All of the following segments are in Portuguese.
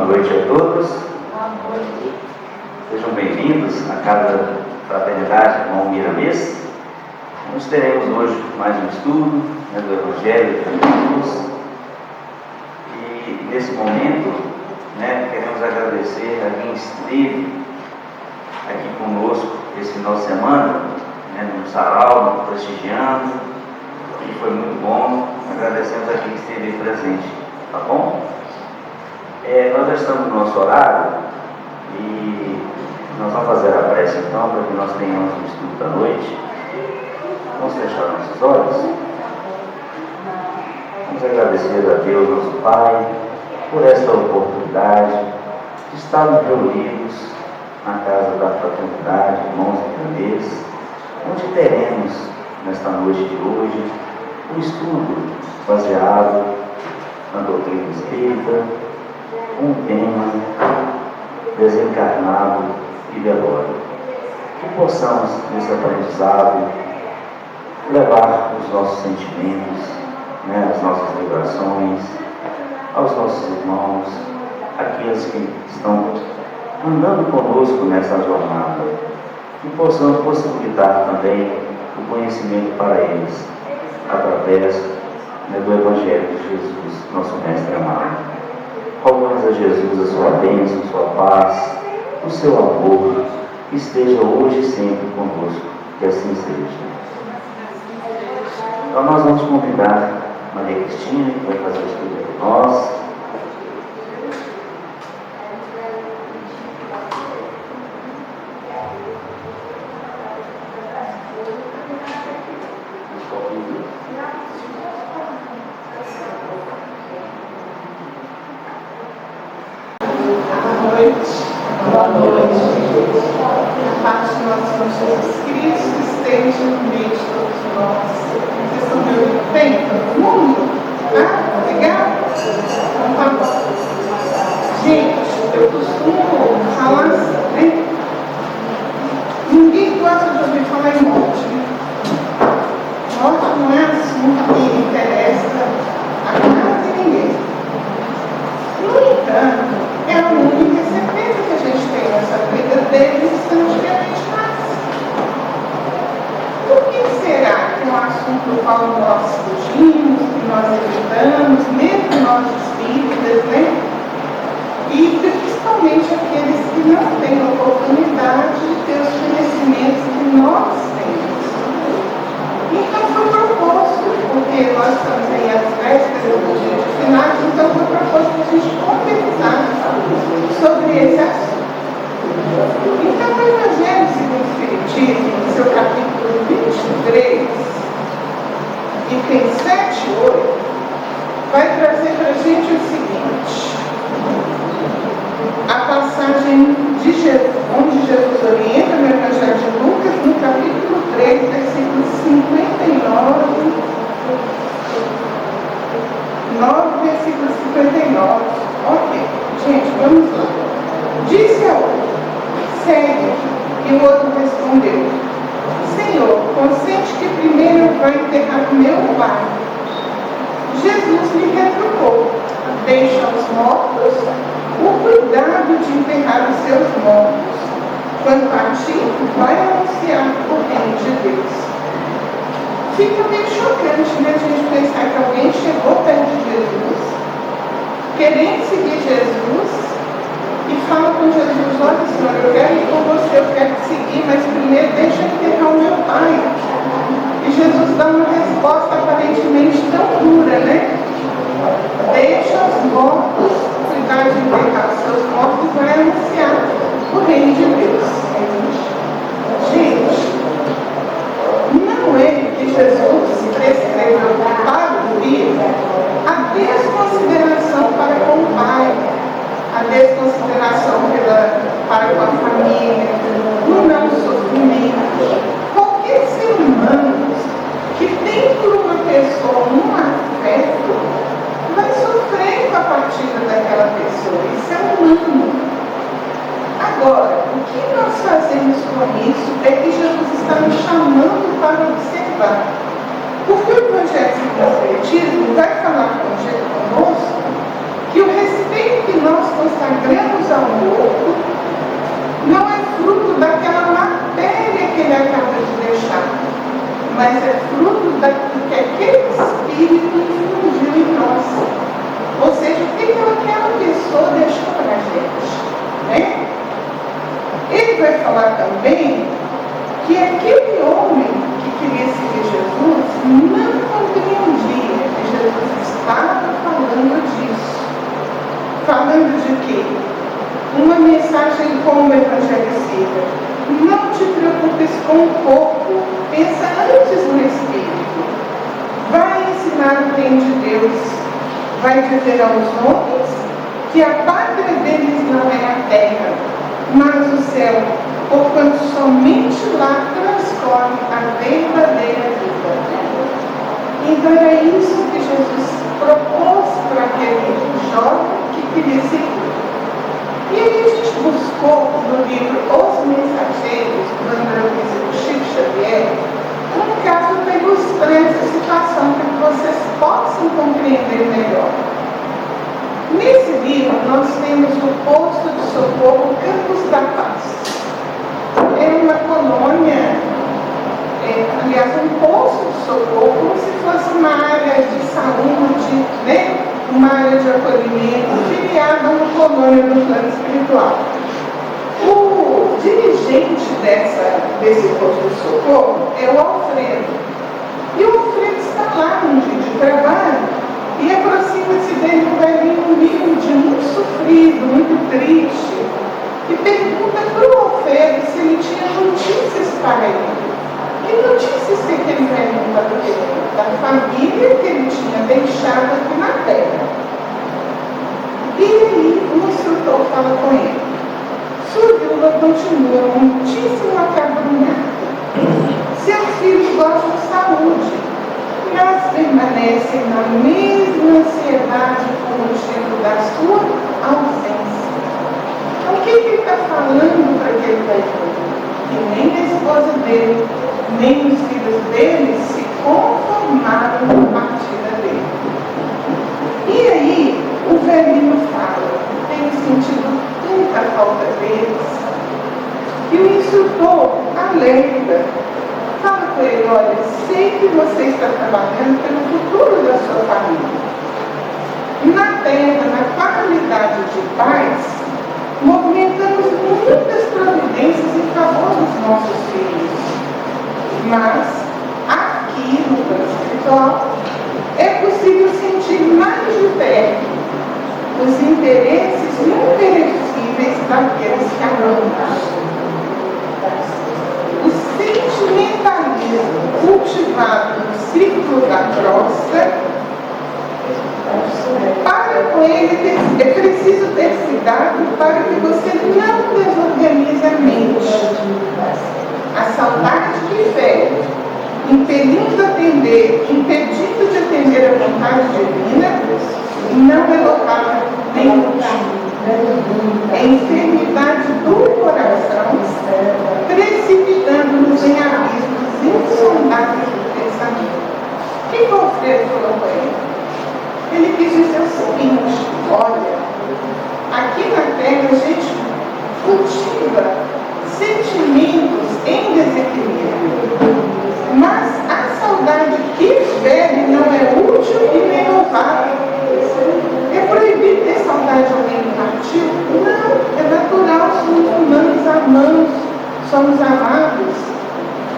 Boa noite a todos. Sejam bem-vindos à Casa Fraternidade Irmão Miramês. Nós teremos hoje mais um estudo do Evangelho de Jesus. E nesse momento, queremos agradecer a quem esteve aqui conosco esse final de semana, no sarau, prestigiando, e foi muito bom. Agradecemos a quem esteve presente, tá bom? Nós já estamos no nosso horário e nós vamos fazer a prece então, para que nós tenhamos o estudo da noite. Vamos fechar nossos olhos. Vamos agradecer a Deus, nosso Pai, por esta oportunidade de estarmos reunidos na Casa da Fraternidade, irmãos e irmãs, onde teremos, nesta noite de hoje, um estudo baseado na doutrina espírita, um tema desencarnado e velório. Que possamos, nesse aprendizado, levar os nossos sentimentos, as nossas vibrações, aos nossos irmãos, aqueles que estão andando conosco nessa jornada, e possamos possibilitar também o conhecimento para eles, através do Evangelho de Jesus, nosso Mestre amado. Rogamos a Jesus a sua bênção, a sua paz, o seu amor, que esteja hoje e sempre conosco, que assim seja. Então nós vamos convidar Maria Cristina, que vai fazer o estudo com nós. Boa noite. A paz de nosso Senhor Jesus Cristo esteja no meio de todos nós. Vocês estão me ouvindo bem? Todo mundo? Legal? Então tá bom. Gente, eu costumo falar assim, Ninguém gosta de ouvir falar em morte. Morte não é assunto que interessa a quase ninguém. No entanto, é a única certeza que a gente tem nessa vida deles estamos realmente mais. Por que será que é um assunto do qual nós fugimos, que nós evitamos, mesmo nós espíritas, E principalmente aqueles que não têm a oportunidade de ter os conhecimentos que nós temos. Então foi proposto, porque nós estamos aí às vésperas do dia de finais, então foi proposto que a gente conversasse sobre esse assunto. Então o Evangelho segundo o Espiritismo, no seu capítulo 23, item 7 e 8, vai trazer para a gente o seguinte: a passagem de Jesus, onde Jesus orienta no Evangelho de Lucas, no capítulo 3, versículos 59, 9, versículo 59. Ok, gente, vamos lá. Disse ao outro: segue. E o outro respondeu: Senhor, consente que primeiro eu vá enterrar meu pai. Jesus lhe retrucou: deixa os mortos o cuidado de enterrar os seus mortos. Quanto a ti, vai anunciar o reino de Deus. Fica meio chocante, a gente pensar que alguém chegou perto de Jesus, querendo seguir Jesus, e fala com Jesus: olha, Senhor, eu quero ir com você, eu quero te seguir, mas primeiro deixa eu enterrar o meu pai. E Jesus dá uma resposta aparentemente tão dura, Deixa os mortos cuidar de enterrar os seus mortos e vai anunciar o reino de Deus. Gente, não é que Jesus prescreveu para o filho a desconsideração para com o pai, a desconsideração para com a família, o não sofrimento. Qualquer ser humano que tem por uma pessoa um afeto vai sofrer com a partida daquela pessoa. Isso é humano. Agora, o que nós fazemos com isso é que Jesus está nos chamando para observar. Porque o Evangelho segundo o Espiritismo vai falar conosco que o respeito que nós consagramos ao outro não é fruto daquela matéria que ele acaba de deixar, mas é fruto daquilo que aquele Espírito infundiu em nós. Ou seja, o que aquela pessoa deixou para a gente, né? Ele vai falar também que aquele homem que queria seguir Jesus não compreendia que Jesus estava falando disso. Falando de quê? Uma mensagem como o Evangelho siga. Não te preocupes com o corpo, pensa antes no Espírito. Vai ensinar o reino de Deus. Vai dizer aos homens que a pátria deles não é a terra, mas o céu, porquanto somente lá transcorre a verdadeira vida. Então era isso que Jesus propôs para aquele jovem que queria seguir. E aí a gente buscou no livro Os Mensageiros, do André Luiz e do Chico Xavier, um caso para ilustrar essa situação, para que vocês possam compreender melhor. Nesse livro, nós temos o posto de socorro Campos da Paz. É uma colônia, aliás, um posto de socorro, como se fosse uma área de saúde, né? Uma área de acolhimento, filiada a uma colônia do plano espiritual. O dirigente desse posto de socorro é o Alfredo. E o Alfredo está lá num dia de trabalho e aproxima-se dele um velhinho humilde, muito sofrido, muito triste, e pergunta para o Alfredo se ele tinha notícias para ele. Que notícias que aquele velhinho estava querendo? Da família que ele tinha deixado aqui na terra. E aí o instrutor fala com ele: sua viúva continua muitíssimo acabrunhada. Seus filhos gostam de saúde, mas permanecem na mesma ansiedade por motivo da sua ausência. Então, o que ele está falando para aquele velhinho? Que nem a esposa dele, nem os filhos dele se conformaram com a partida dele. E aí, o velhinho fala: tenho sentido tanta falta deles. E o instrutor alerta, fala com ele: olha, sei que você está trabalhando pelo futuro da sua família. Na terra, na qualidade de paz, movimentamos muitas providências em favor dos nossos filhos. Mas, aqui no plano espiritual, é possível sentir mais de perto os interesses imperecíveis daqueles que amamos. O sentimentalismo cultivado no círculo da crosta, para com ele é preciso ter cuidado para que você não desorganize a mente. A saudade que fere, impedindo de atender a vontade divina, não é local nem útil. É enfermidade do coração, precipitando-nos em abismos insondáveis do pensamento. O que o Alfredo falou com ele? Ele quis dizer o seguinte: olha, aqui na Terra a gente cultiva sentimentos em desequilíbrio, mas a saudade que fere não é útil e nem louvável. É proibido ter saudade de alguém que partiu? Não, é natural, somos humanos, amamos, somos amados.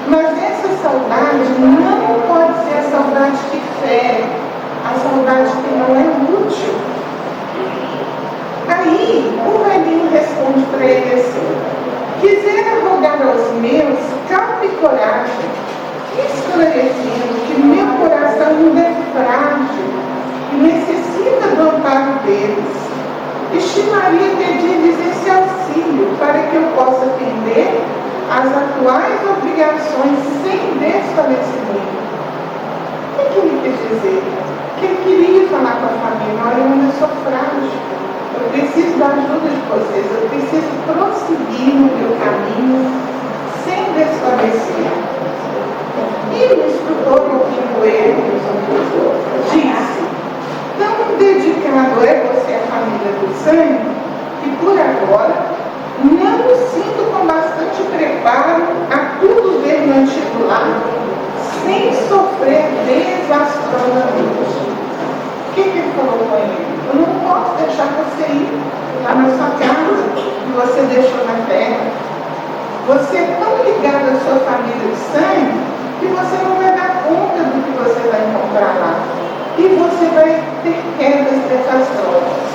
Mas essa saudade não pode ser a saudade que fere, a saudade que não é útil. Aí o velhinho responde para ele assim: quisera rogar aos meus calma e coragem, esclarecendo que meu coração ainda é frágil e necessita do amparo deles. Estimaria pedir-lhes esse auxílio para que eu possa atender às atuais obrigações sem desfalecimento. O que ele quis dizer? Que ele queria falar com a família: olha, eu ainda sou frágil, eu preciso da ajuda de vocês, eu preciso prosseguir no meu caminho sem desfalecer. E o instrutor, ouvindo ele, disse: tão dedicado é você a família do sangue, que por agora não me sinto com bastante preparo a tudo ver no antigo lar, sem sofrer desastrosamente. O que ele falou com ele? Eu não posso deixar você ir lá na sua casa que você deixou na terra. Você é tão ligado à sua família de sangue que você não vai dar conta do que você vai encontrar lá. E você vai ter quedas desastrosas.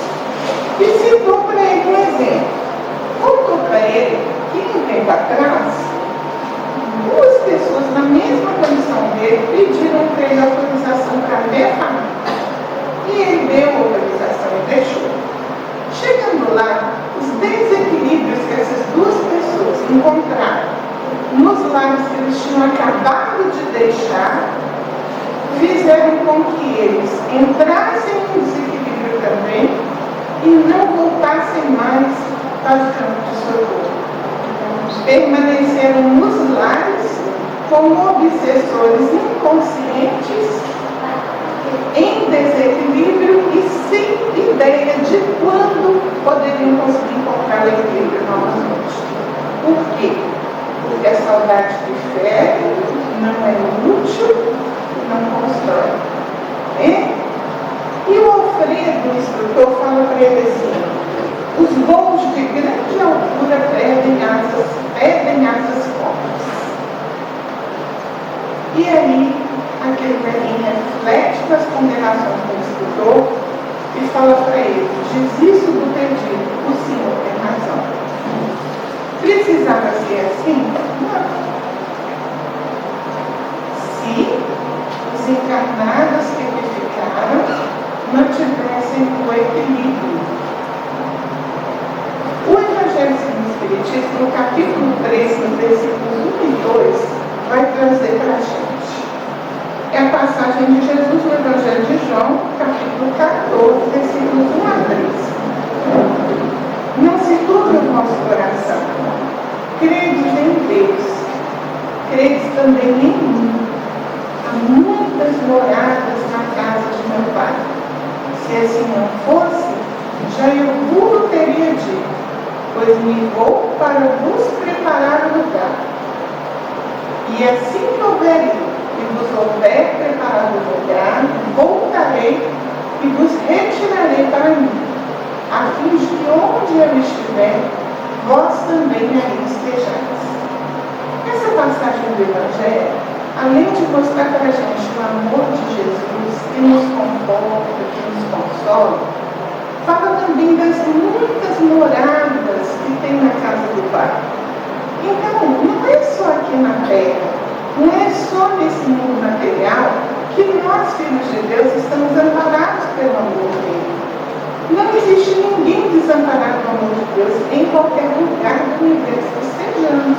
E citou para ele um exemplo. Contou para ele que um tempo atrás, duas pessoas na mesma condição dele pediram para ele autorização para ver a família. E ele deu a autorização e deixou. Chegando lá, os desequilíbrios que essas duas pessoas encontraram nos lares que eles tinham acabado de deixar, fizeram com que eles entrassem em desequilíbrio também e não voltassem mais para o campo de socorro. Permaneceram nos lares como obsessores inconscientes, em desequilíbrio e sem ideia de quando poderiam conseguir encontrar o equilíbrio novamente. Por quê? Porque a saudade que fere não é útil, não constrói. E o Alfredo, o instrutor, fala para ele assim: os voos de grande altura perdem asas fortes. E aí, aquele velhinho reflete nas condenações do instrutor e fala para ele: desisto do pedido, o senhor tem razão. Precisava ser assim? Não. Se os encarnados que ficaram mantivessem o equilíbrio. O Evangelho segundo o Espiritismo, no capítulo 3, nos versículos 1 e 2, vai trazer para a gente. É a passagem de Jesus no Evangelho de João, capítulo 14, versículos 1 a 3. Não se turbe o nosso coração. Credes em Deus. Credes também em mim. Há muitas moradas na casa de meu Pai. Se assim não fosse, já eu vos teria dito, pois me vou para vos preparar o lugar. E assim que houver ido, e vos houver preparado o lugar, voltarei e vos retirarei para mim, a fim de que onde eu estiver, vós também aí estejais. Essa passagem do Evangelho, além de mostrar para a gente o amor de Jesus, que nos conforta, que nos consola, fala também das muitas moradas que tem na casa do Pai. Então, não é só aqui na Terra, não é só nesse mundo material que nós, filhos de Deus, estamos amparados pelo amor dele. Não existe ninguém desamparado pelo amor de Deus em qualquer lugar do universo que estejamos.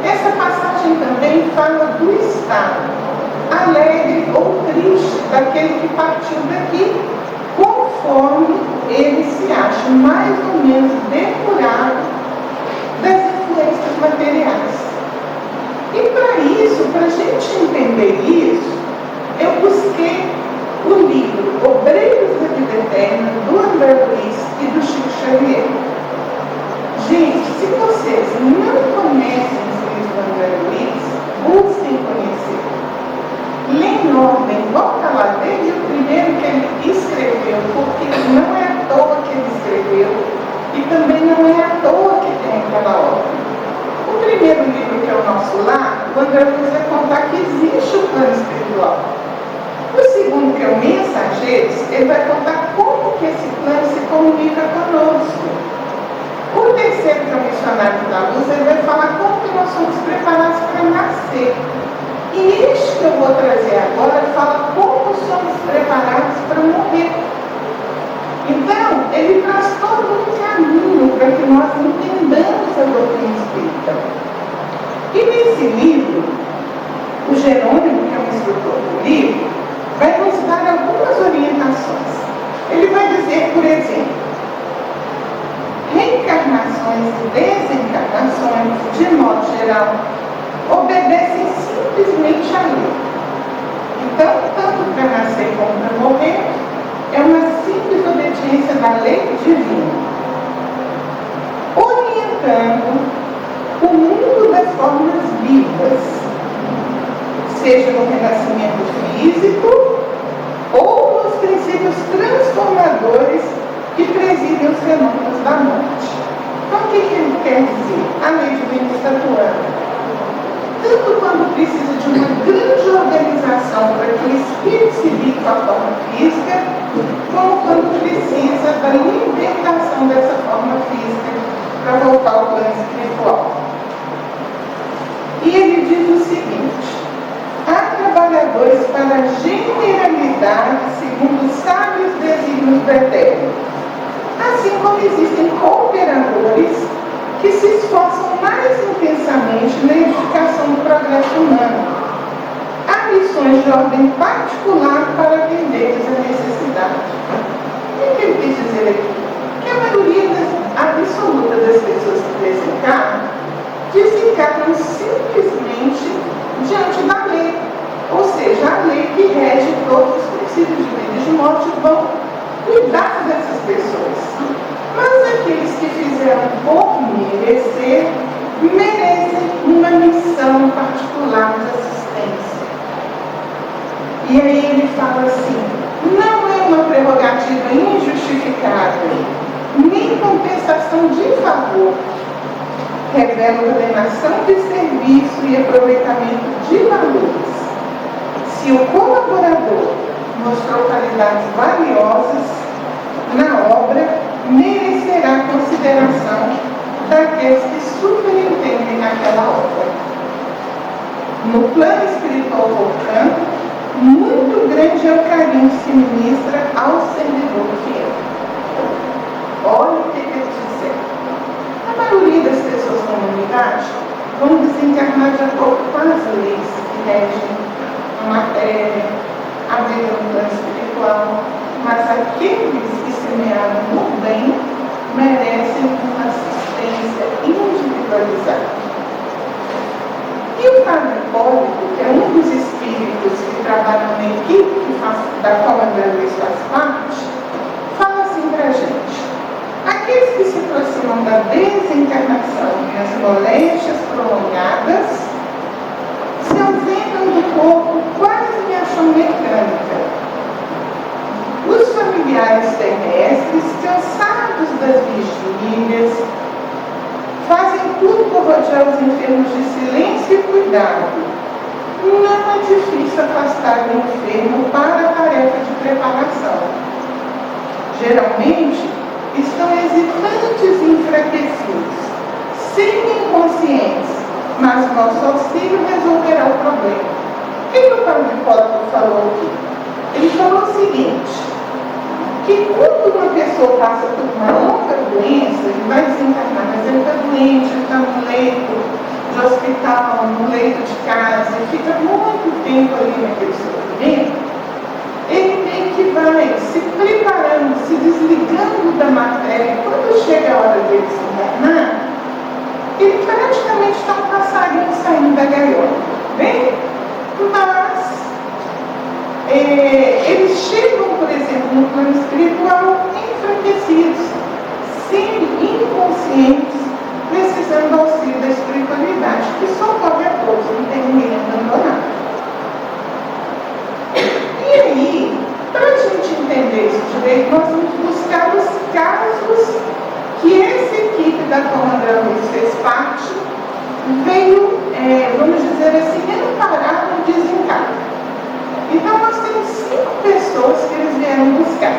Essa passagem também fala do estado alegre ou triste daquele que partiu daqui, conforme ele se acha mais ou menos depurado das influências materiais. E para isso, para a gente entender isso, eu busquei o livro Obreiros da Vida Eterna, do André Luiz e do Chico Xavier. Gente, se vocês não conhecem os livros do André Luiz, busquem conhecer. Lê em ordem, volta lá desde o primeiro que ele escreveu, porque não é à toa que ele escreveu e também não é à toa que tem aquela obra. O primeiro livro, que é o Nosso Lar, o André Luiz vai contar que existe o plano espiritual. O segundo, que é o Mensageiros, ele vai contar como que esse plano se comunica conosco. O terceiro, que é o Missionário da Luz, ele vai falar como que nós somos preparados para nascer. E este que eu vou trazer agora fala como somos preparados para morrer. Então, ele traz todo um caminho para que nós entendamos a doutrina espírita. E nesse livro, o Jerônimo, que é o instrutor do livro, vai nos dar algumas orientações. Ele vai dizer, por exemplo, reencarnações e desencarnações, de modo geral, obedecem simplesmente a lei. Então, tanto para nascer como para morrer, é uma simples obediência da lei divina, orientando o mundo das formas vivas, seja no renascimento físico ou nos princípios transformadores que presidem os fenômenos da morte. Então, o que ele quer dizer? A lei divina está atuando tanto quando precisa de uma grande organização para que o espírito se ligue com a forma física, como quando precisa da libertação dessa forma física para voltar ao plano espiritual. E ele diz o seguinte: há trabalhadores para a generalidade segundo os sábios desígnios do Eterno, assim como existem cooperadores que se esforçam mais intensamente na edificação do progresso humano. Há missões de ordem particular para atender a necessidade. O que ele quis dizer aqui? Que a maioria absoluta das pessoas que desencarnam simplesmente diante da lei, ou seja, a lei que rege todos os princípios de vida e de morte vão cuidar dessas pessoas. Mas aqueles que fizeram por merecer, merecem uma missão particular de assistência. E aí ele fala assim: não é uma prerrogativa injustificável, nem compensação de favor. Revela ordenação de serviço e aproveitamento de valores. Se o colaborador mostrou qualidades valiosas na obra, merecerá consideração daqueles que superintendem naquela obra. No plano espiritual, portanto, muito grande é o carinho que se ministra ao servidor fiel. Olha o que ele diz. A maioria das pessoas na humanidade vão desencarnar de acordo com as leis que regem a matéria, a vida no plano espiritual, mas aqueles que semearam no bem merecem uma assistência individualizada. E o Padre Hipólito, que é um dos espíritos que trabalham na equipe da qual a André Luiz faz parte, fala assim para a gente: aqueles que se aproximam da desencarnação e as moléstias prolongadas se ausentam do corpo quase em ação mecânica. Os familiares terrestres, cansados das vigílias, fazem tudo por rodear os enfermos de silêncio e cuidado. Não é difícil afastar o enfermo para a tarefa de preparação. Geralmente, estão hesitantes e enfraquecidos, semi-inconscientes, mas nosso auxílio resolverá o problema. O que o Padre Hipólito falou aqui? Ele falou o seguinte: que quando uma pessoa passa por uma longa doença, ele vai desencarnar, mas ele está doente, ele está no leito de hospital, no leito de casa, e fica muito tempo ali naquele sofrimento, ele meio que vai se preparando, se desligando da matéria. Quando chega a hora dele se encarnar, ele praticamente está um passarinho saindo da gaiola, bem? Mas eles chegam, por exemplo, no plano espiritual enfraquecidos, semi-inconscientes, precisando do auxílio da espiritualidade, que socorre a todos, não tem ninguém abandonado. E aí, para a gente entender isso direito, nós vamos buscar os casos que essa equipe da qual André Luiz fez parte veio, vamos dizer assim, amparar no desencarne. Então, nós temos 5 pessoas que eles vieram buscar.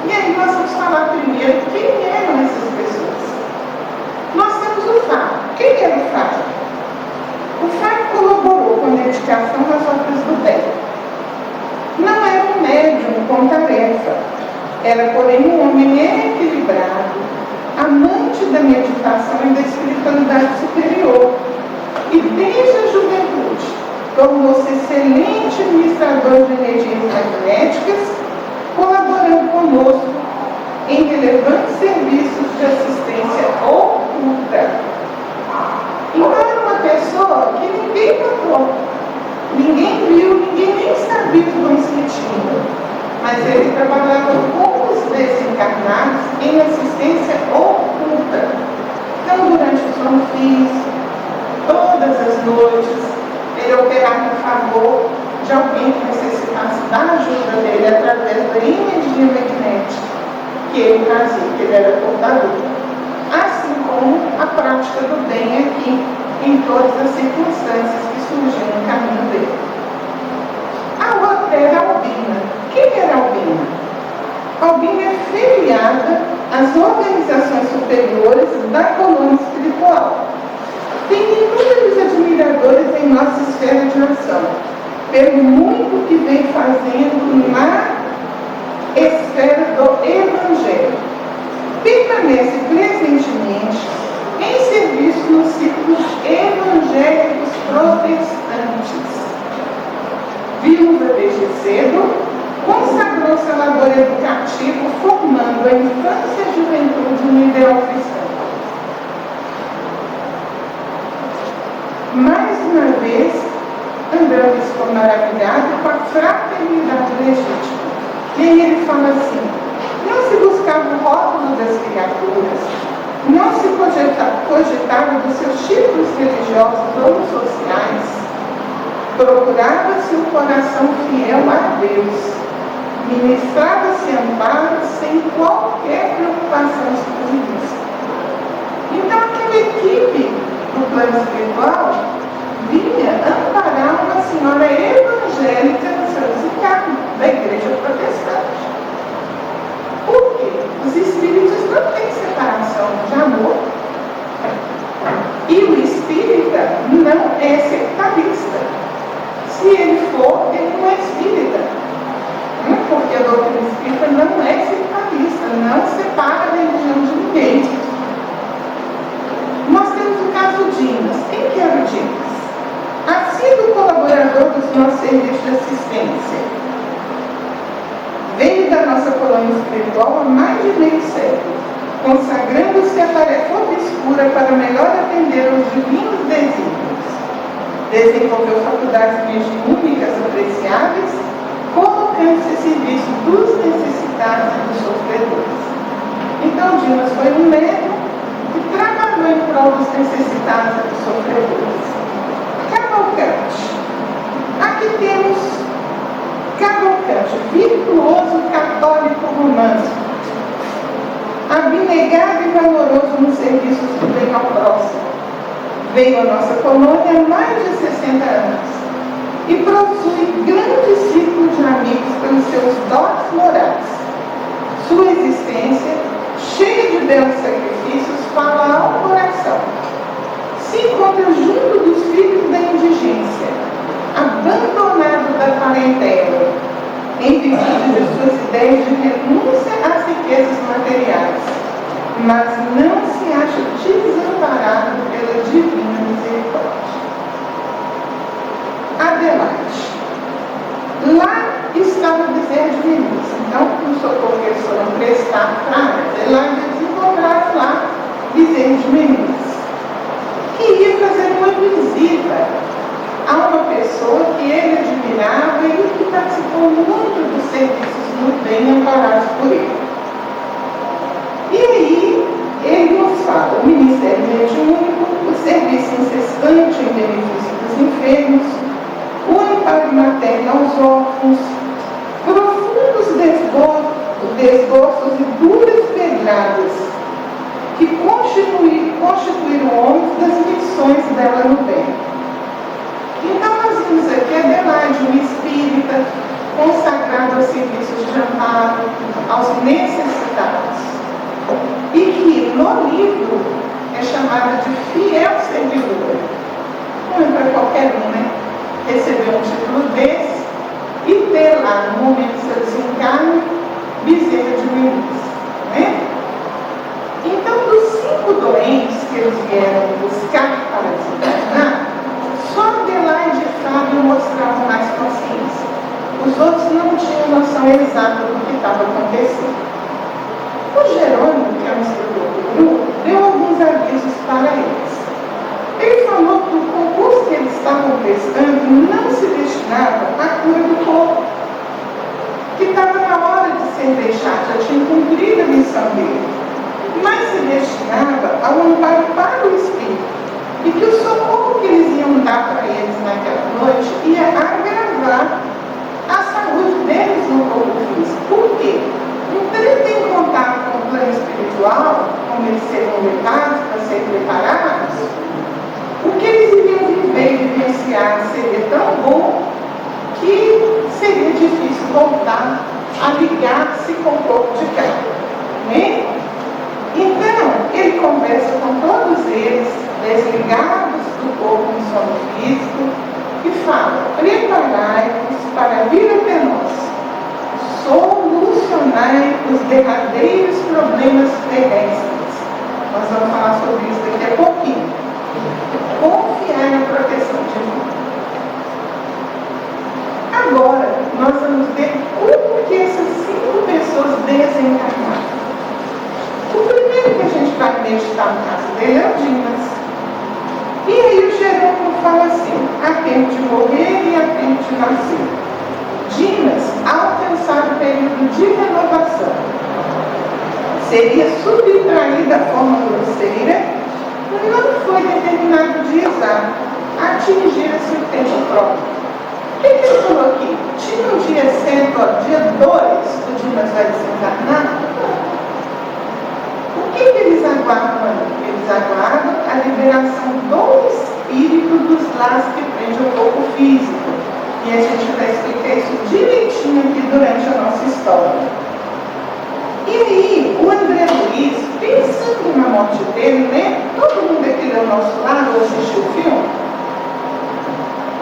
E aí, nós vamos falar primeiro quem eram essas pessoas. Nós temos o Fábio. Quem era o Fábio? O Fábio colaborou com a dedicação das obras do bem. Não era um médium com tarefa. Era, porém, um homem equilibrado, amante da meditação e da espiritualidade superior. E desde a juventude, tornou-se excelente administrador de energias magnéticas, colaborando conosco em relevantes serviços de assistência oculta. Então, era uma pessoa que ninguém notou, ninguém viu, ninguém nem sabia que não se tinha. Mas ele trabalhava com os desencarnados favor de alguém que necessitasse da ajuda dele através da energia magnética que ele trazia, que ele era portador. Assim como a prática do bem aqui, em todas as circunstâncias que surgiam no caminho dele. A outra era Albina. Quem era Albina? Albina é filiada às organizações superiores da colônia espiritual. Tem inúmeros admiradores em nossa esfera de ação, pelo muito que vem fazendo na esfera do Evangelho. Permanece presentemente em serviço nos círculos evangélicos protestantes. Viúva desde cedo, consagrou-se à labor educativo, formando a infância e a juventude no ideal cristão. Mais uma vez, André ficou maravilhado com a fraternidade legítima. E aí ele fala assim: não se buscava o rótulo das criaturas, não se cogitava dos seus títulos religiosos ou sociais, procurava-se o coração fiel a Deus, ministrava-se amparo sem qualquer preocupação exclusivista. Então aquela equipe do plano espiritual vinha amparar uma senhora evangélica no Sorocaba, da igreja protestante. Por quê? Os espíritos não têm separação de amor. E o espírita não é sectarista. Se ele for, ele não é espírita. Porque a doutrina espírita não é sectarista, não separa a religião de ninguém. Nós temos o caso Dimas. Quem que era o Dimas? Assíduo colaborador dos nossos serviços de assistência. Veio da nossa colônia espiritual há mais de meio século, consagrando-se à tarefa obscura para melhor atender aos divinos desígnios. Desenvolveu faculdades mediúnicas apreciáveis, colocando-se a serviço dos necessitados e dos sofredores. Então, Dimas foi um médico que trabalhou em prol dos necessitados e dos sofredores. Cavalcante. Aqui temos Cavalcante, virtuoso católico romântico, abnegado e valoroso nos serviços do bem ao próximo. Veio à nossa colônia há mais de 60 anos e possui grande círculo de amigos pelos seus dotes morais. Sua existência, cheia de belos sacrifícios, fala ao coração. Se encontra junto dos filhos da indigência, abandonado da parentela, em virtude de suas ideias de renúncia às riquezas materiais, mas não se acha desamparado pela divina misericórdia. Adelaide. Lá estava o bezerro de Menezes. Então, o socorro que eles foram prestar para Adelaide, eles encontraram lá bezerro de Menezes. Queria fazer uma visita a uma pessoa que ele admirava e que participou muito dos serviços muito bem amparados por ele. E aí, ele nos fala: o Ministério Mediúnico, o serviço incessante em benefício dos enfermos, o amparo materno aos órfãos, profundos desgostos e duras pedradas que constituíram homens das missões dela no bem. Então nós vimos aqui Adelaide, uma espírita consagrada aos serviços de amparo aos necessitados, e que no livro é chamada de fiel servidora. Não é para qualquer um, né? Receber um título desse e ter lá, no momento do seu desencarne, bezerra de Menezes, né? Então, dos 5 doentes que eles vieram buscar para desencarnar, só Adelaide e Fábio mostravam mais consciência. Os outros não tinham noção exata do que estava acontecendo. O Jerônimo, que é o instrutor do grupo, deu alguns avisos para eles. Ele falou que o concurso que eles estavam prestando não se destinava à cura do corpo, que estava na hora de ser deixado, já tinha cumprido a missão dele, mas se destinava ao amparo para o espírito, e que o socorro que eles iam dar para eles naquela noite ia agravar a saúde deles no corpo físico. Por quê? Então, eles têm contato com o plano espiritual, como eles seriam levados para serem preparados, o que eles iriam viver e vivenciar seria tão bom que seria difícil voltar a ligar-se com o corpo de carne, né? Então, ele conversa com todos eles, desligados do corpo no sono físico, e fala: preparai-vos para vir até nós, solucionai os derradeiros problemas terrestres. Nós vamos falar sobre isso daqui a pouquinho. Confiar na proteção divina. Agora, nós vamos ver como que essas 5 pessoas desencarnaram. O primeiro que a gente vai meditar no caso dele é o Dimas. E aí o Jerônimo fala assim: há tempo de morrer e há tempo de nascer. Dimas, ao alcançar o período de renovação, seria subtraída a forma grosseira, e não foi determinado o dia exato, atingira-se o tempo próprio. O que ele falou aqui? Tinha um dia certo, dia 2, o Dimas vai desencarnar? O que eles aguardam ali? Eles aguardam a liberação do espírito dos laços que prende o corpo físico. E a gente vai explicar isso direitinho aqui durante a nossa história. E aí, o André Luiz, pensando na morte dele, né? Todo mundo aqui do nosso lado assistiu o filme,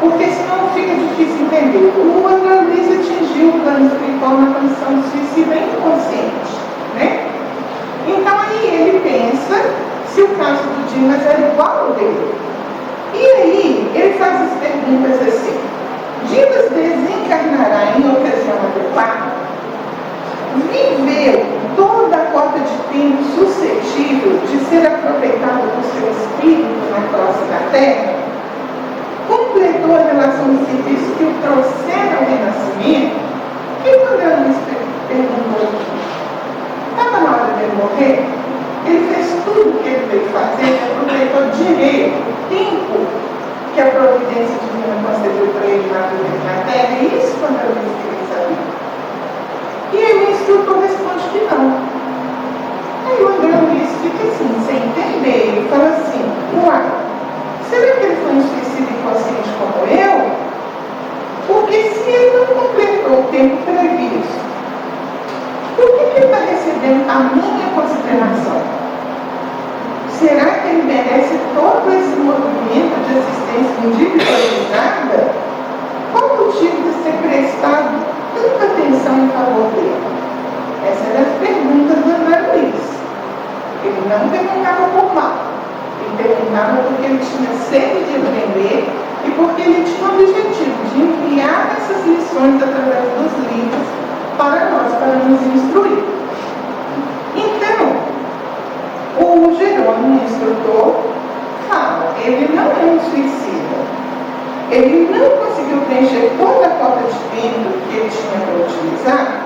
porque senão fica difícil entender. O André Luiz atingiu o plano espiritual na condição de suicídio inconsciente, né? Então aí ele pensa se o caso do Dimas era igual ao dele. E aí ele faz as perguntas assim: Dimas desencarnará em ocasião adequada? Viveu toda a corda de pino suscetível de ser aproveitada por seu espírito na crosta da terra? Completou a relação de serviço que o trouxeram ao renascimento? O que o André Luiz perguntou aqui? Estava na hora de ele morrer? Ele fez tudo o que ele veio fazer, ele aproveitou direito o tempo que a providência divina concedeu para ele na terra. É isso que o André Luiz queria saber. E aí o instrutor responde que não. Aí o André Luiz fica assim, sem entender, ele fala assim: uai, será que ele foi um suicídio inconsciente como eu? Porque se ele não completou o tempo previsto, por que ele está recebendo a minha consideração? Será que ele merece todo esse movimento de assistência individualizada? Qual o motivo de ser prestado tanta atenção em favor dele? Essa era a pergunta do André Luiz. Ele não perguntava por mal. Ele perguntava porque ele tinha sede de aprender e porque ele tinha o objetivo de enviar essas lições através dos livros para nós, para nos instruir. Então, o Jerônimo, instrutor, fala: ele não é um suicida. Ele não conseguiu preencher toda a cota de tempo que ele tinha para utilizar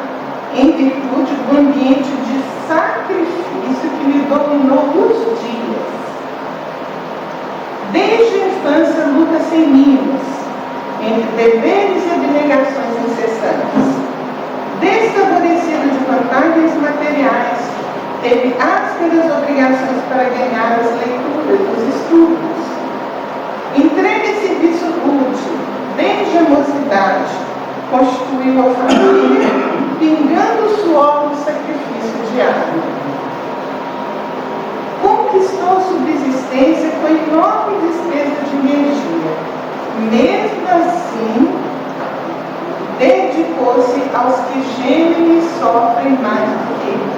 em virtude do ambiente de sacrifício que lhe dominou os dias. Desde a infância, luta sem mimos, entre deveres e abnegações incessantes. Desfavorecido de vantagens materiais, teve ásperas obrigações para ganhar as leituras, os estudos. Entregue a serviço rude, desde a mocidade, constituiu a família, pingando o suor do sacrifício diário. Conquistou subsistência com enorme despesa de energia. Mesmo assim, dedicou-se aos que gemem e sofrem mais do que ele.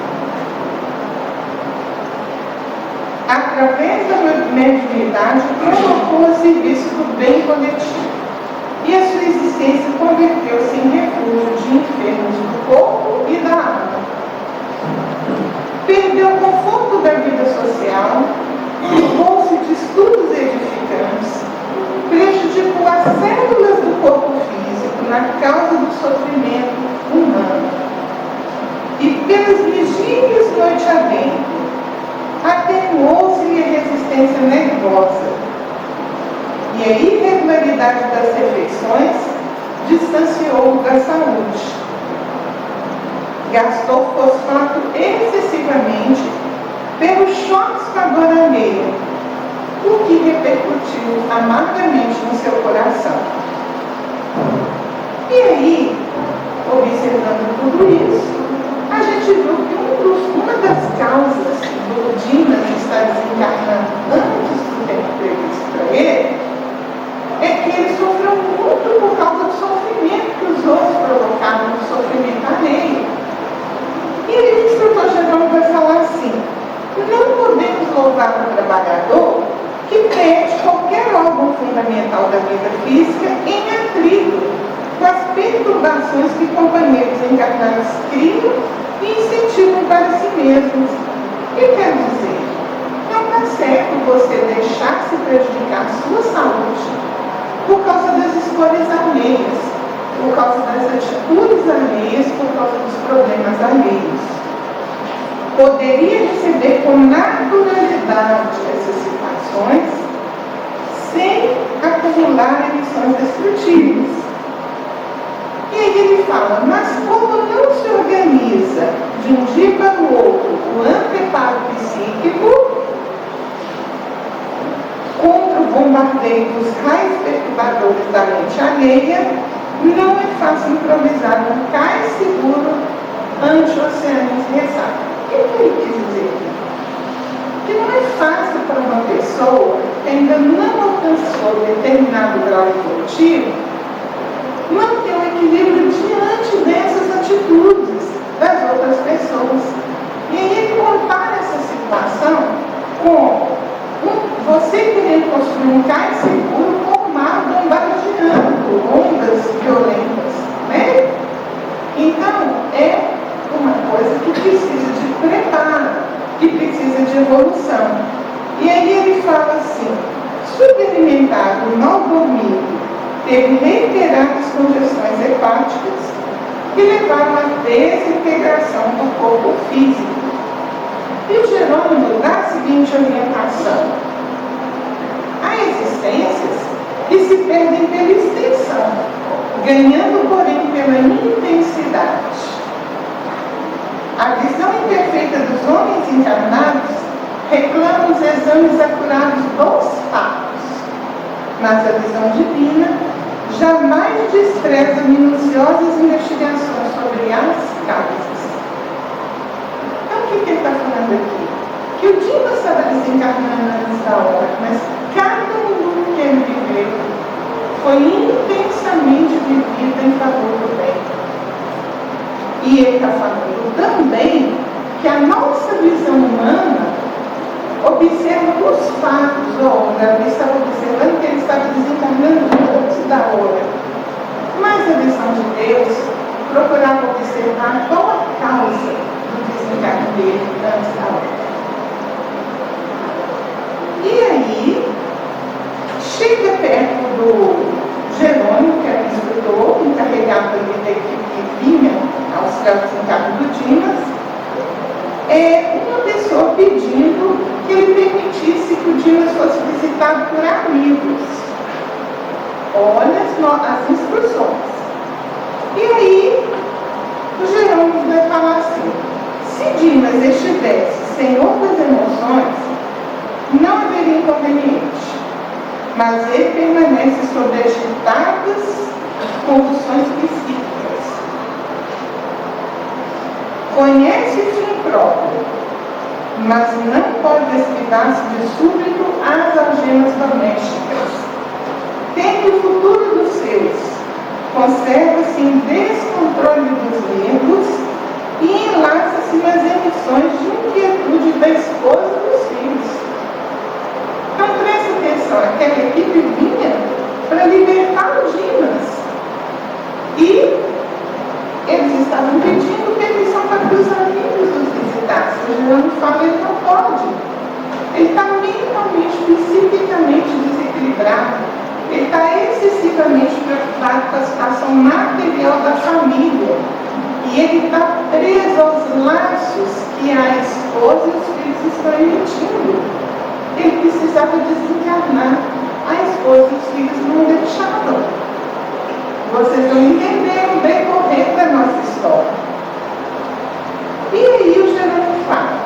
Através da mediunidade, colocou a serviço do bem coletivo e a sua existência converteu-se em refúgio de enfermos do corpo e da alma. Perdeu o conforto da vida social, privou-se de estudos edificantes, prejudicou as células do corpo físico na causa do sofrimento humano. E pelas vigílias noite adentro, atenuou-se a resistência nervosa, e a irregularidade das refeições distanciou-o da saúde. Gastou fosfato excessivamente pelos choques com a dor alheia, o que repercutiu amargamente no seu coração. E aí, observando tudo isso, a gente viu que uma das causas do Dimas estar desencarnando antes do tempo previsto para ele é que ele sofreu muito por causa do sofrimento que os outros provocaram, do sofrimento alheio. E aí o instrutor geral vai falar assim: não podemos louvar o trabalhador que perde qualquer órgão fundamental da vida física em atrito com as perturbações que companheiros encarnados criam e incentivam para si mesmos. O que quer dizer? Não está certo você deixar se prejudicar a sua saúde por causa das escolhas alheias, por causa das atitudes alheias, por causa dos problemas alheios. Poderia receber com naturalidade essas situações sem acumular emissões destrutivas. E aí ele fala, mas como não se organiza de um dia para o outro o anteparo psíquico contra o bombardeio dos raios perturbadores da mente alheia, não é fácil improvisar um cais seguro ante oceanos rezados. O que ele quis dizer aqui? Que não é fácil para uma pessoa que ainda não alcançou determinado grau evolutivo manter o equilíbrio diante dessas atitudes das outras pessoas. E aí ele compara essa situação com você querendo construir um cais seguro com o mar bombardeando ondas violentas, né? Então, é uma coisa que precisa de preparo, que precisa de evolução. E aí ele fala assim, subalimentado, mal dormido, teve reiteradas congestões hepáticas que levaram à desintegração do corpo físico. E o Jerônimo dá a seguinte orientação: há existências que se perdem pela extensão, ganhando, porém, pela intensidade. A visão imperfeita dos homens encarnados reclama os exames acurados dos fatos, mas a visão divina jamais despreza minuciosas investigações sobre as causas. Então, o que ele está falando aqui? Que o Dimas estava desencarnando antes da hora, mas cada minuto que ele viveu foi intensamente vivido em favor do bem. E ele está falando também que a nossa visão humana observa os fatos. Ele estava observando que ele estava desencarnando antes da hora. Mas a visão de Deus procurava observar qual a causa do desencarne dele antes da hora. E aí, chega perto do Jerônimo, que era o instrutor, encarregado da equipe que vinha aos desencarnes do Dimas, uma pessoa pedindo que ele permitisse que o Dimas fosse visitado por amigos. Olha as instruções. E aí, o Jerônimo vai falar assim: se Dimas estivesse senhor das emoções, não haveria inconveniente, mas ele permanece sob agitadas convulsões psíquicas. Conhece o fim próprio, mas não pode esquivar-se de súbito às algemas domésticas. Tem o futuro dos seus, conserva-se em descontrole dos nervos e enlaça-se nas emissões de inquietude da esposa e dos filhos. Então presta atenção, aquela equipe vinha para libertar os Dimas. E eles estavam pedindo permissão para que os amigos os visitassem. O Jerônimo fala, ele não pode. Ele está mentalmente, psiquicamente desequilibrado. Ele está excessivamente preocupado com a situação material da família. E ele está preso aos laços que a esposa e os filhos estão emitindo. Ele precisava desencarnar. a esposa e os filhos não deixavam. Vocês vão entender o decorrer da nossa história. E aí o Jerônimo fala: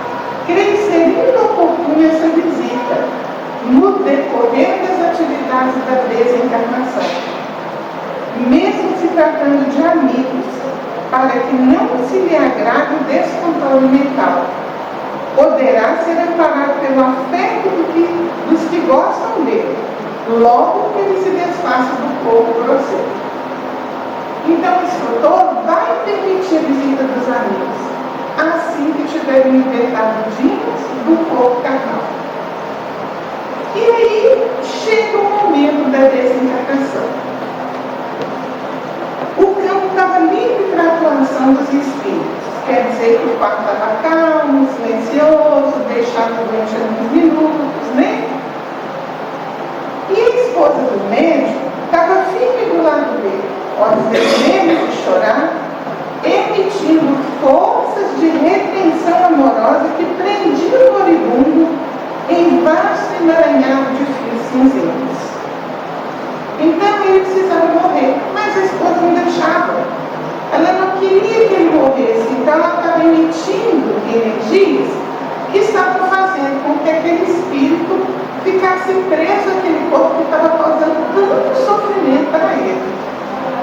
creio ser inoportuna essa visita no decorrer das atividades da desencarnação, mesmo se tratando de amigos, para que não se lhe agrade o descontrole mental. Poderá ser amparado pelo afeto dos que gostam dele, logo que ele se desfaça do corpo grosseiro. Então o instrutor vai permitir a visita dos amigos, assim que tiverem libertado Dimas do corpo carnal. E aí chega o momento da desencarnação. O campo estava livre para a atuação dos espíritos. Quer dizer que o quarto estava calmo, silencioso, deixado durante alguns minutos, né? E a esposa do médico estava firme do lado dele, olhos vermelhos de chorar, emitindo forças de retenção amorosa que prendiam o moribundo em vasto emaranhado de fios cinzentos. Então ele precisava morrer, mas a esposa não deixava. Ela não queria que ele morresse, então ela estava emitindo energias que estavam fazendo com que aquele espírito ficasse preso àquele corpo que estava causando tanto sofrimento para ele.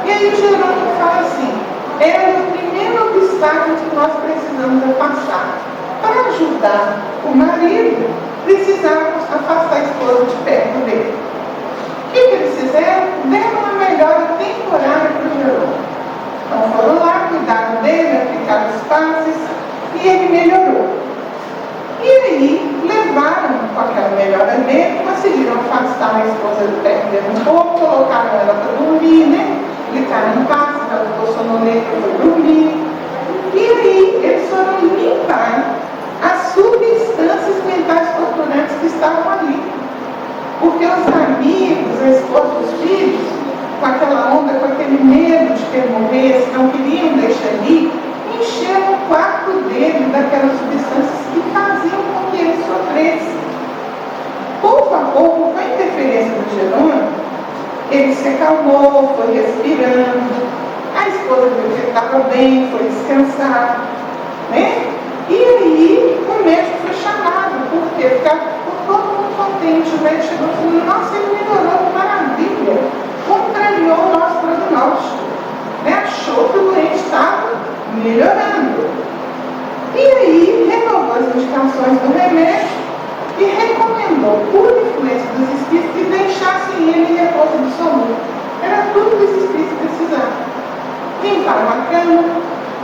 E aí o Jerônimo fala assim: era o primeiro obstáculo que nós precisamos afastar. Para ajudar o marido, precisávamos afastar a esposa de perto dele. O que eles fizeram? Deram uma melhora temporária para o Jerônimo. Então foram lá, cuidaram dele, aplicaram os passes e ele melhorou. E aí levaram com aquela melhora dele, conseguiram afastar a esposa de perto dele um pouco, colocaram ela para dormir, né? Aplicaram um passe, ela ficou sonolenta, foi dormir. E aí eles foram limpar as substâncias mentais torturantes que estavam ali. Porque os amigos, a esposa e os filhos, com aquela onda, com aquele medo de que ele morresse, não queriam deixar ele, encheram o quarto dele daquelas substâncias que faziam com que ele sofresse. Pouco a pouco, com a interferência do Jerônimo, ele se acalmou, foi respirando, a esposa viu que ele estava bem, foi descansar, né? E aí o médico foi chamado, porque ficava todo mundo contente. O médico chegou e falou: nossa, ele melhorou, que maravilha, contrariou o nosso prognóstico, né? Achou que o doente estava melhorando. E aí renovou as indicações do remédio e recomendou, por influência dos espíritos, que deixassem ele em repouso absoluto. Era tudo que os espíritos precisavam. Limparam a cama,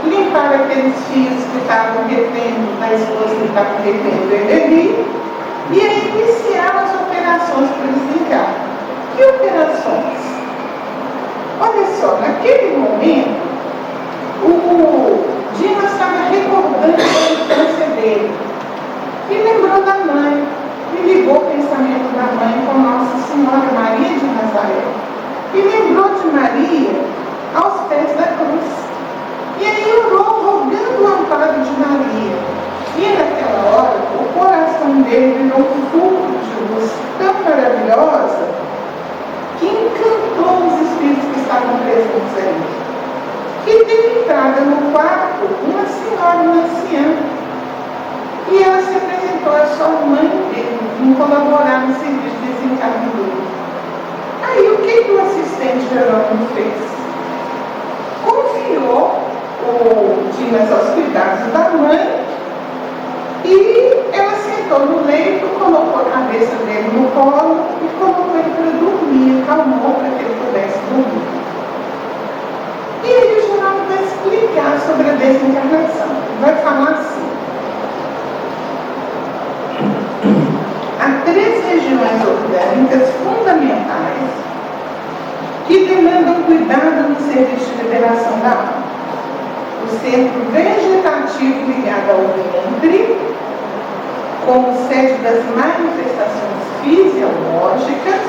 limparam aqueles fios que estavam retendo da esposa, que estavam retendo ele ali, e aí iniciaram as operações para desligar. Que operações? Olha só, naquele momento, o Dimas estava recordando a infância dele e lembrou da mãe, e ligou o pensamento da mãe com Nossa Senhora Maria de Nazaré, e lembrou de Maria aos pés da cruz. E aí orou, rogando o amparo de Maria. E naquela hora, o coração dele virou um fulcro de luz tão maravilhosa que encantou os espíritos que estavam presentes ali. E deu entrada no quarto uma senhora, uma anciã. E ela se apresentou à sua mãe dele, em colaborar no serviço de desencarnador. Aí o que o assistente Jerônimo fez? Confiou o Dimas aos cuidados da mãe e ela sentou no leito, colocou a cabeça dele no colo e colocou ele para dormir, acalmou para que ele pudesse dormir. E aí o Jerônimo vai explicar sobre a desencarnação. Vai falar assim: há 3 regiões orgânicas fundamentais que demandam cuidado no serviço de liberação da alma. O centro vegetativo ligado ao ventre, como sede das manifestações fisiológicas,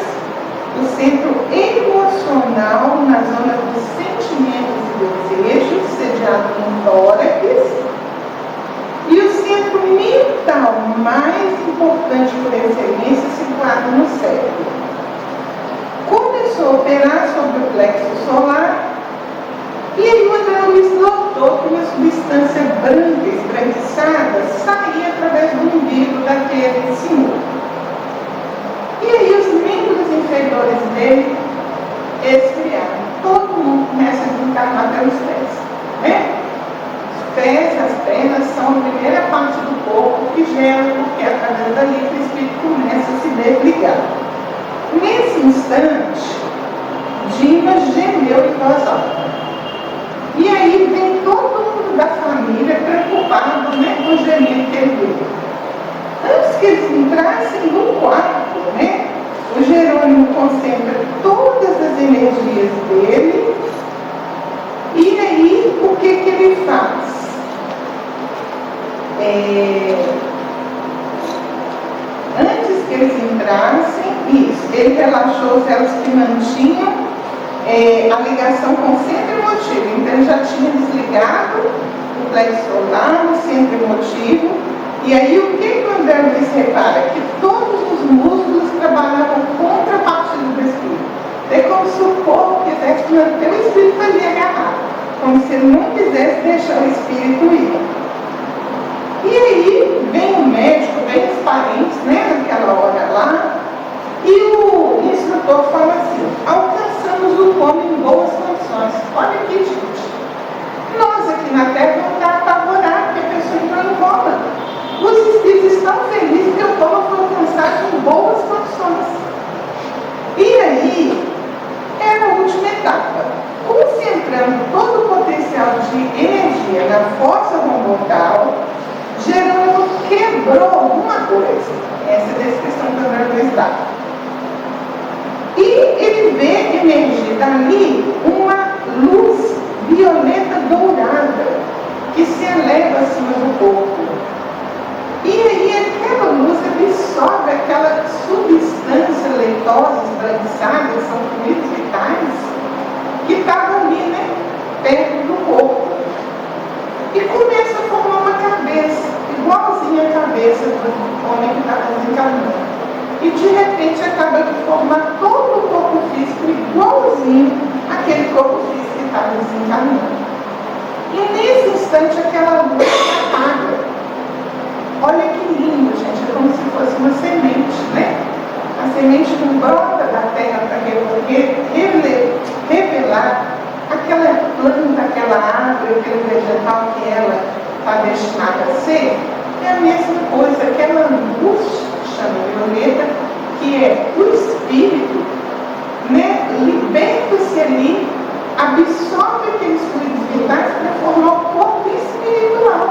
o centro emocional na zona dos sentimentos e desejos, sediado no tórax, e o centro mental mais importante por excelência, situado no cérebro. começou a operar sobre o plexo solar, e aí o André Luiz notou que uma substância branca, esbranquiçada, saía através do umbigo daquele senhor. E aí os membros inferiores dele esfriaram. Todo mundo começa a desencarnar pelos pés, né? Os pés, as pernas são a primeira parte do corpo que gera, porque através dali o espírito começa a se desligar. Nesse instante, Dimas gemeu em voz alta. E aí vem todo mundo da família preocupado, né, com o gemido que ele viu. Antes que eles entrassem no quarto, né, o Jerônimo concentra todas as energias dele. E aí, o que ele faz? Antes que eles entrassem, ele relaxou os elos que mantinham a ligação com o centro emotivo. Então ele já tinha desligado o plexo solar no centro emotivo. E aí o que o André Luiz repara? Que todos os músculos trabalhavam contra a partida do espírito. É como se o corpo quisesse manter o espírito ali agarrado, como se ele não quisesse deixar o espírito ir. E aí vem o médico, vem os parentes, né, naquela hora lá, e o instrutor fala assim: alcançamos o coma em boas condições. Olha aqui, gente. Nós aqui na Terra não está apavorados que a pessoa entrou no coma. Os espíritos estão felizes que o coma foi alcançado em boas condições. E aí, era a última etapa. Concentrando todo o potencial de energia na força romboidal, Jerônimo quebrou alguma coisa. Essa é a descrição que o André Luiz dá. E ele vê emergir dali uma luz violeta dourada que se eleva acima do corpo. E aí aquela luz absorve aquela substância leitosa, esbranquiçada, que são fluidos vitais, que estava ali, né, perto do corpo. E começa a formar uma cabeça, igualzinha à cabeça do homem que estava desencarnando. E de repente acaba de formar todo o corpo físico igualzinho àquele corpo físico que estava desencarnando. E nesse instante aquela luz se apaga. Olha que lindo, gente, é como se fosse uma semente, né? A semente não brota da terra para revelar aquela planta, aquela árvore, aquele vegetal que ela está destinada a ser. É a mesma coisa, aquela luz que chama violeta, que é o espírito, né? Liberta-se ali, absorve aqueles fluidos vitais para formar o corpo espiritual.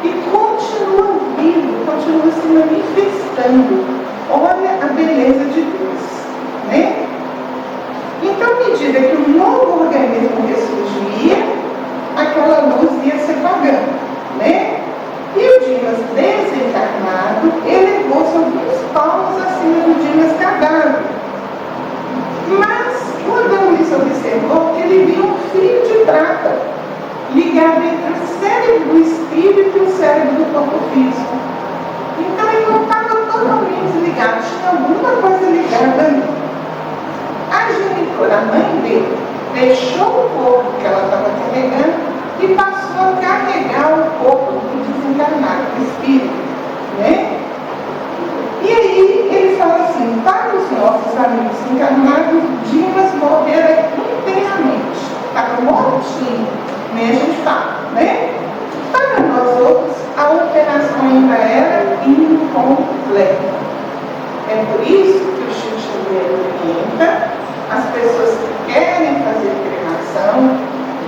E continua vivo, continua se manifestando. Olha a beleza de Deus, né? Então, à medida que o novo organismo ressurgia, aquela luz ia se apagando, né? E o Dimas desencarnado elevou-se alguns palmos acima do Dimas cadáver. Mas o André Luiz observou que ele viu um fio de prata ligado entre o cérebro do espírito e o cérebro do corpo físico. Então ele não estava totalmente ligado, tinha alguma coisa ligada ali. A genitora, a mãe dele, deixou o corpo que ela estava carregando e passou a carregar o corpo do desencarnado, do espírito, né? E aí ele fala assim: para os nossos amigos encarnados, Dimas morrera inteiramente, estava mortinho, nem a gente fala, né? Para nós outros, a operação ainda era incompleta. É por isso que o Chico Xavier orienta as pessoas que querem fazer cremação,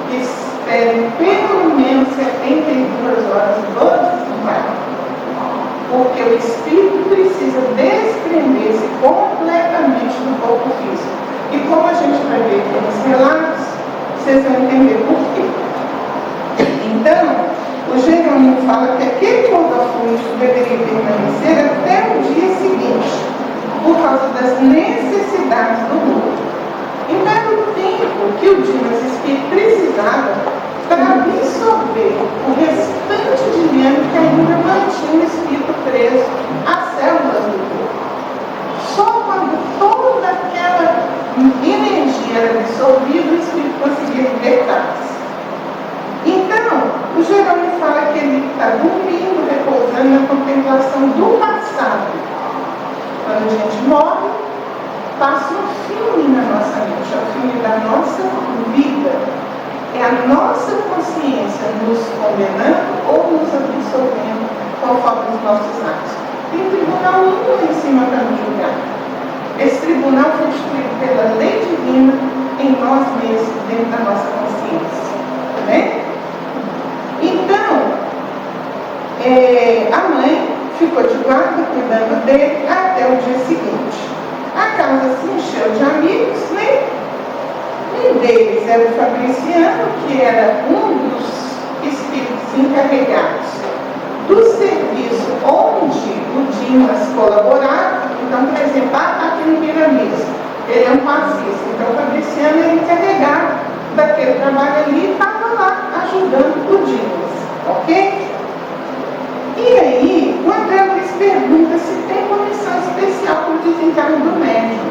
que esperem pelo menos 72 horas do desencarne. Porque o espírito precisa desprender-se completamente do corpo físico. E como a gente vai ver aqui nos relatos, vocês vão entender por quê. Então, o Jerônimo fala que aquele cordão fluídico deveria permanecer até o dia seguinte, por causa das necessidades do mundo. Então, era o tempo que o Dimas espírito precisava para absorver o restante de lhame que ainda mantinha o espírito preso às células do corpo. Só quando toda aquela o Jerônimo fala que ele está dormindo, repousando na contemplação do passado. Quando a gente morre, passa um filme na nossa mente, é o filme da nossa vida. É a nossa consciência nos condenando ou nos absolvendo conforme os nossos atos. Tem um tribunal único em cima para nos julgar. Esse tribunal foi instituído pela lei divina em nós mesmos, dentro da nossa consciência. Né? Então, a mãe ficou de guarda cuidando dele até o dia seguinte. A casa se encheu de amigos, né? Um deles era o Fabriciano, que era um dos espíritos encarregados do serviço onde o Dimas colaborava. Então, por exemplo, aqui no Miramis, ele é um passista. Então, o Fabriciano era encarregado daquele trabalho ali e estava lá ajudando o Dimas, ok? E aí, o André Luiz pergunta se tem comissão especial para o desencargo do médium.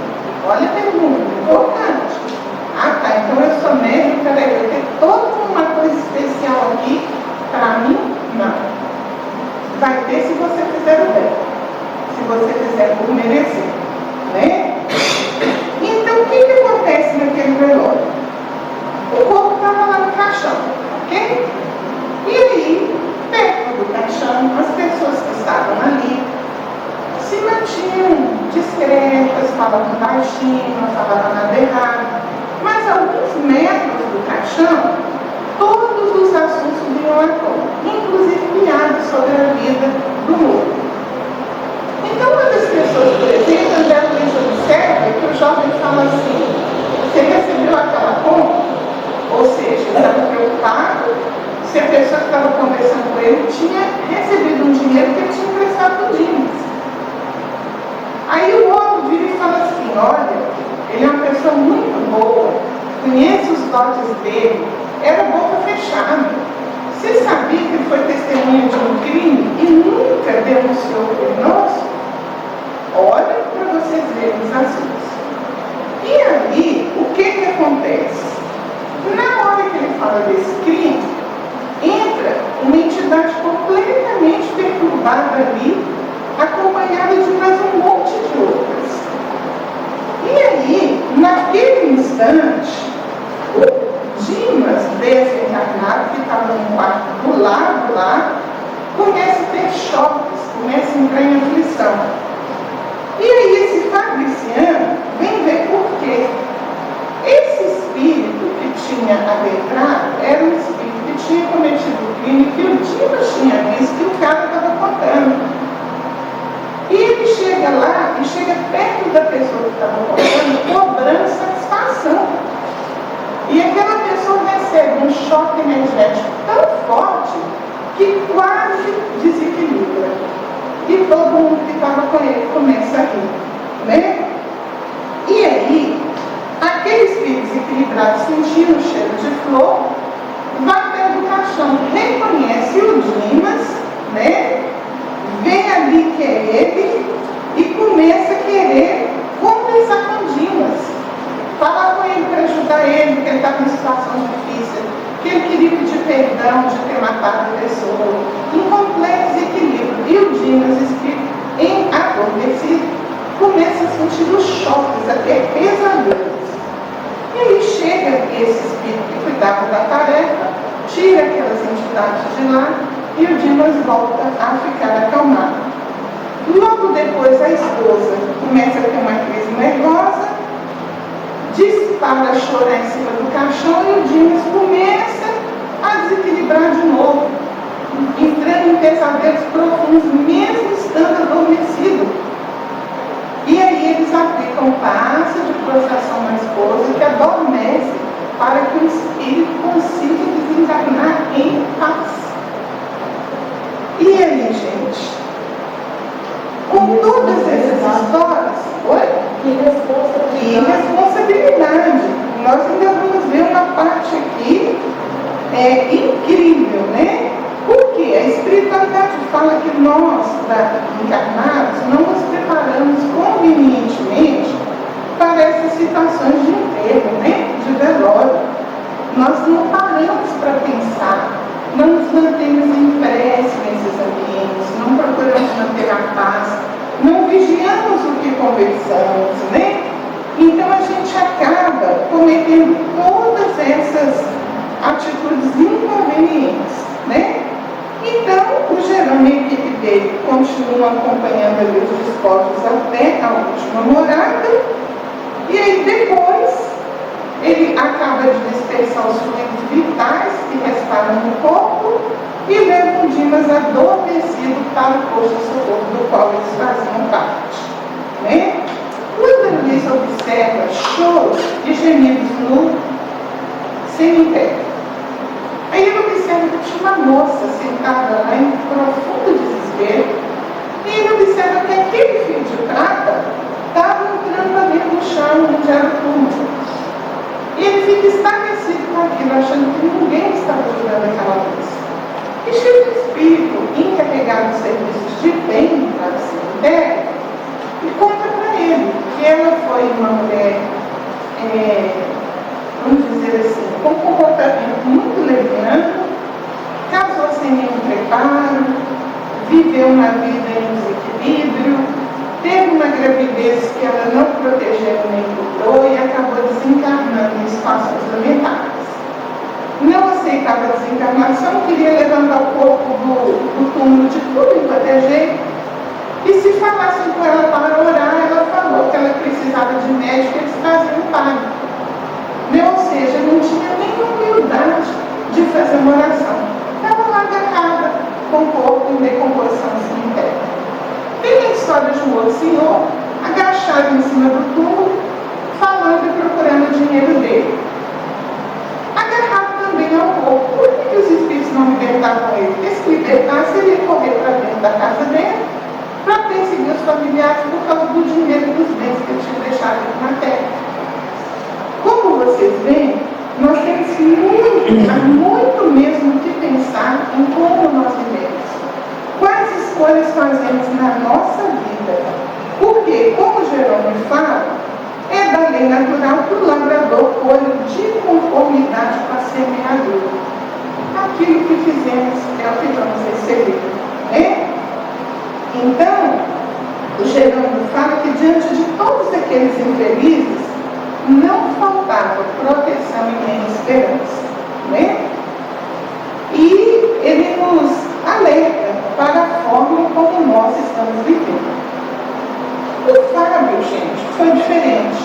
Olha a pergunta, importante. Ah, tá, então eu sou médium, peraí, eu tenho toda uma coisa especial aqui para mim? Não. Vai ter se você fizer o bem, se você fizer por merecer, né? Então, o que acontece naquele velório? O corpo estava lá no caixão, ok? E aí, perto do caixão, as pessoas que estavam ali se mantinham discretas, falavam baixinho, não falavam nada errado. Mas a alguns metros do caixão, todos os assuntos vinham à tona, inclusive piadas sobre a vida do morto. Então, uma das pessoas, por exemplo, André Luiz observa que o jovem fala assim: você recebeu aquela conta? Ou seja, ele estava preocupado se a pessoa que estava conversando com ele tinha recebido um dinheiro que ele tinha emprestado para o Dimas. Aí o outro vira e fala assim: olha, ele é uma pessoa muito boa, conhece os dotes dele, era boca fechada. Você sabia que ele foi testemunha de um crime e nunca denunciou o criminoso? Olha para vocês verem os assuntos. E aí, o que acontece? Na hora que ele fala desse crime, entra uma entidade completamente perturbada ali, acompanhada de mais um monte de outras. E aí, naquele instante, o Dimas, desencarnado, que estava no quarto do lado lá, começa a ter choques, começa a entrar em aflição. E aí esse Fabriciano vem ver por quê. Esse espírito que tinha adentrado era um espírito que tinha cometido o crime que o Dimas tinha visto que o cara estava contando. E ele chega lá e chega perto da pessoa que estava contando, cobrando satisfação. E aquela pessoa recebe um choque energético tão forte que quase desequilibra. E todo mundo que estava com ele começa a rir, né? E aí, aquele espírito desequilibrado sentiu o cheiro de flor, vai até o caixão, reconhece o Dimas, né? Vê ali que é ele e começa a querer conversar com o Dimas. Falar com ele para ajudar ele, porque ele estava em situação difícil, que ele queria pedir perdão de ter matado a pessoa, em completo desequilíbrio. E o Dimas, espírito adormecido, começa a sentir os choques, a ter pesadelos. E aí chega esse espírito que cuidava da tarefa, tira aquelas entidades de lá e o Dimas volta a ficar acalmado. Logo depois a esposa começa a ter uma crise nervosa, dispara a chorar em cima do caixão e o Dimas começa a desequilibrar de novo, entrando em pesadelos profundos, mesmo estando adormecido. E aí eles aplicam passe de prostração na esposa, que adormece, para que o espírito consiga desencarnar em paz. E aí, gente, com todas essas histórias, que responsabilidade. Nós ainda vamos ver uma parte aqui incrível, né? Porque a espiritualidade fala que nós, encarnados, não nos preparamos convenientemente para essas situações de enterro, né? De velório. Nós não paramos para pensar, não nos conversamos, né? Então a gente acaba cometendo todas essas atitudes inconvenientes, né? Então o Jerônimo e a equipe dele continuam acompanhando ali os despojos até a última morada, e aí depois ele acaba de dispersar os fluidos vitais que restaram no corpo e leva o Dimas adormecido para o posto de socorro do qual eles faziam parte, né? Quando Luiz observa choros e gemidos no cemitério, aí ele observa que tinha uma moça sentada lá em profundo desespero, e ele observa que aquele fio de prata estava entrando ali no chão onde era o túmulo. E ele fica estarrecido com aquilo, achando que ninguém estava ajudando aquela moça. E chega o espírito encarregado dos serviços de bem para o cemitério e conta para ele que ela foi uma mulher, vamos dizer assim, com um comportamento muito leviano, casou sem nenhum preparo, viveu uma vida em desequilíbrio, teve uma gravidez que ela não protegeu nem cuidou e acabou desencarnando em espaços lamentáveis. Não aceitava a desencarnação, queria levantar o corpo do túmulo de tudo enquanto é jeito. E se falassem com ela para orar, ela falou que ela precisava de médico e eles traziam pago. Ou seja, não tinha nenhuma humildade de fazer uma oração. Estava lá agarrada, com o corpo em decomposição no cemitério. Tem a história de um outro senhor, agachado em cima do túmulo, falando e procurando o dinheiro dele. Agarrado também ao corpo. Por que os espíritos não libertavam ele? Porque se libertasse, ele ia correr para dentro da casa dele para perseguir os familiares por causa do dinheiro e dos bens que ele tinha deixado aqui na terra. Como vocês veem, nós temos muito mesmo que pensar em como nós vivemos. Quais escolhas fazemos na nossa vida? Porque, como Jerônimo fala, é da lei natural que o labrador colhe de conformidade com a semeadura. Aquilo que fizemos é o que vamos receber, né? Então, o Jerônimo fala que diante de todos aqueles infelizes, não faltava proteção e nem esperança, né? E ele nos alerta para a forma como nós estamos vivendo. O Fábio, gente, foi diferente.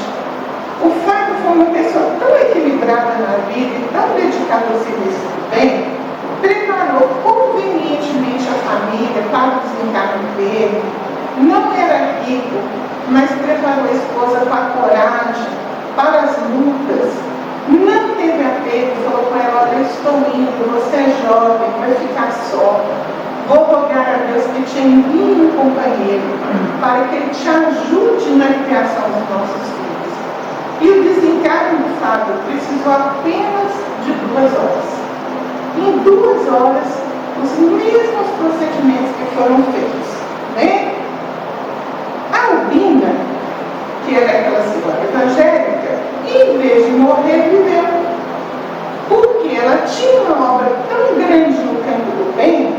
O Fábio foi uma pessoa tão equilibrada na vida e tão dedicada ao serviço do bem, preparou convenientemente a família para o desencarne dele. Não era rico, mas preparou a esposa com a coragem para as lutas. Não teve apego, falou com ela: olha, eu estou indo, você é jovem, vai ficar só. Vou rogar a Deus que te envie um companheiro para que ele te ajude na criação dos nossos filhos. E o desencarne do Fábio precisou apenas de 2 horas. Em 2 horas, os mesmos procedimentos que foram feitos, né? A Albina, que era aquela senhora evangélica, em vez de morrer, viveu. Porque ela tinha uma obra tão grande no campo do bem,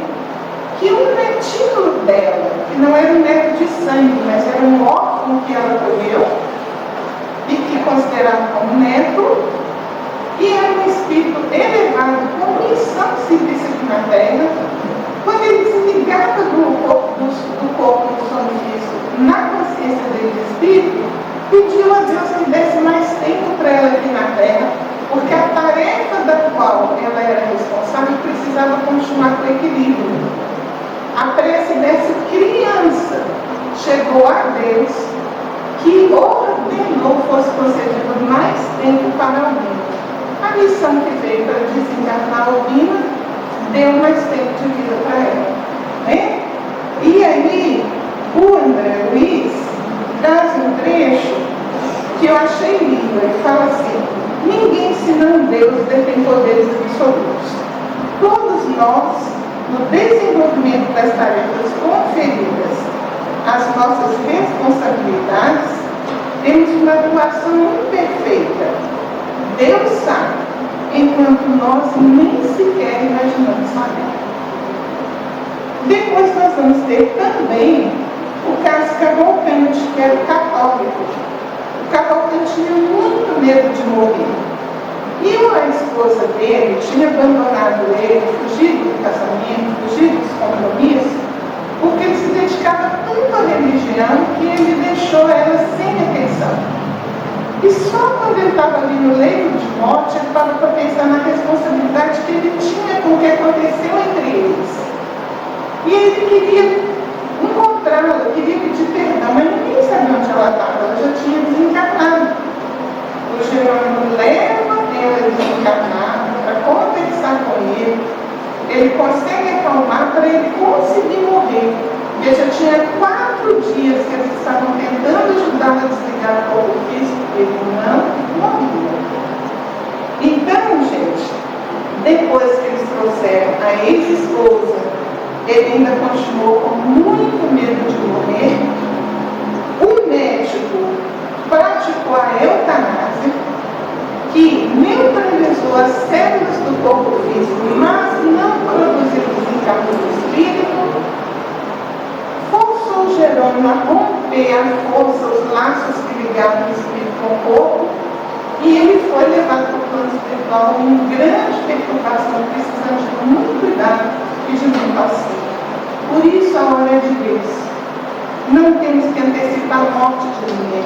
que um netinho dela, que não era um neto de sangue, mas era um órfão que ela acolheu, e que considerava como neto, e era um espírito elevado com missão de serviço aqui na Terra. Quando ele desligava do corpo do sono físico, na consciência dele de espírito, pediu a Deus que desse mais tempo para ela aqui na Terra, porque a tarefa da qual ela era responsável precisava continuar com equilíbrio. A prece dessa criança chegou a Deus, que ordenou fosse concedido mais tempo para a Albina. A missão que veio para desencarnar a Albina deu mais tempo de vida para ela, né? E aí, o André Luiz traz um trecho que eu achei lindo. Ele fala assim: ninguém senão Deus detém poderes absolutos. Todos nós, no desenvolvimento das tarefas conferidas às nossas responsabilidades, temos uma atuação imperfeita. Deus sabe, enquanto nós nem sequer imaginamos saber. Depois nós vamos ter também o caso Cavalcante, que era católico. O Cavalcante tinha muito medo de morrer. E a esposa dele tinha abandonado ele, fugido do casamento, fugido dos compromissos, porque ele se dedicava tanto à religião que ele deixou ela sem atenção. E só quando ele estava ali no leito de morte, ele parou para pensar na responsabilidade que ele tinha com o que aconteceu entre eles. E ele queria encontrá-la, queria pedir perdão, mas ninguém sabia onde ela estava, ela já tinha desencarnado. O Jerônimo leva ela desencarnada para conversar com ele consegue acalmar para ele conseguir morrer. Porque já tinha 4 dias que eles estavam tentando ajudá-la a desligar o corpo físico, ele não morria. Então, gente, depois que eles trouxeram a ex-esposa, ele ainda continuou com muito medo de morrer. O médico praticou a eutanásia, que neutralizou as células do corpo físico, mas não produziu desencargo do espírito, forçou Jerônimo a romper a força, os laços que ligavam o espírito com o corpo, e ele foi levado para o plano espiritual em grande perturbação, precisando de muito cuidado e de muito auxílio. Por isso a hora é de Deus. Não temos que antecipar a morte de ninguém.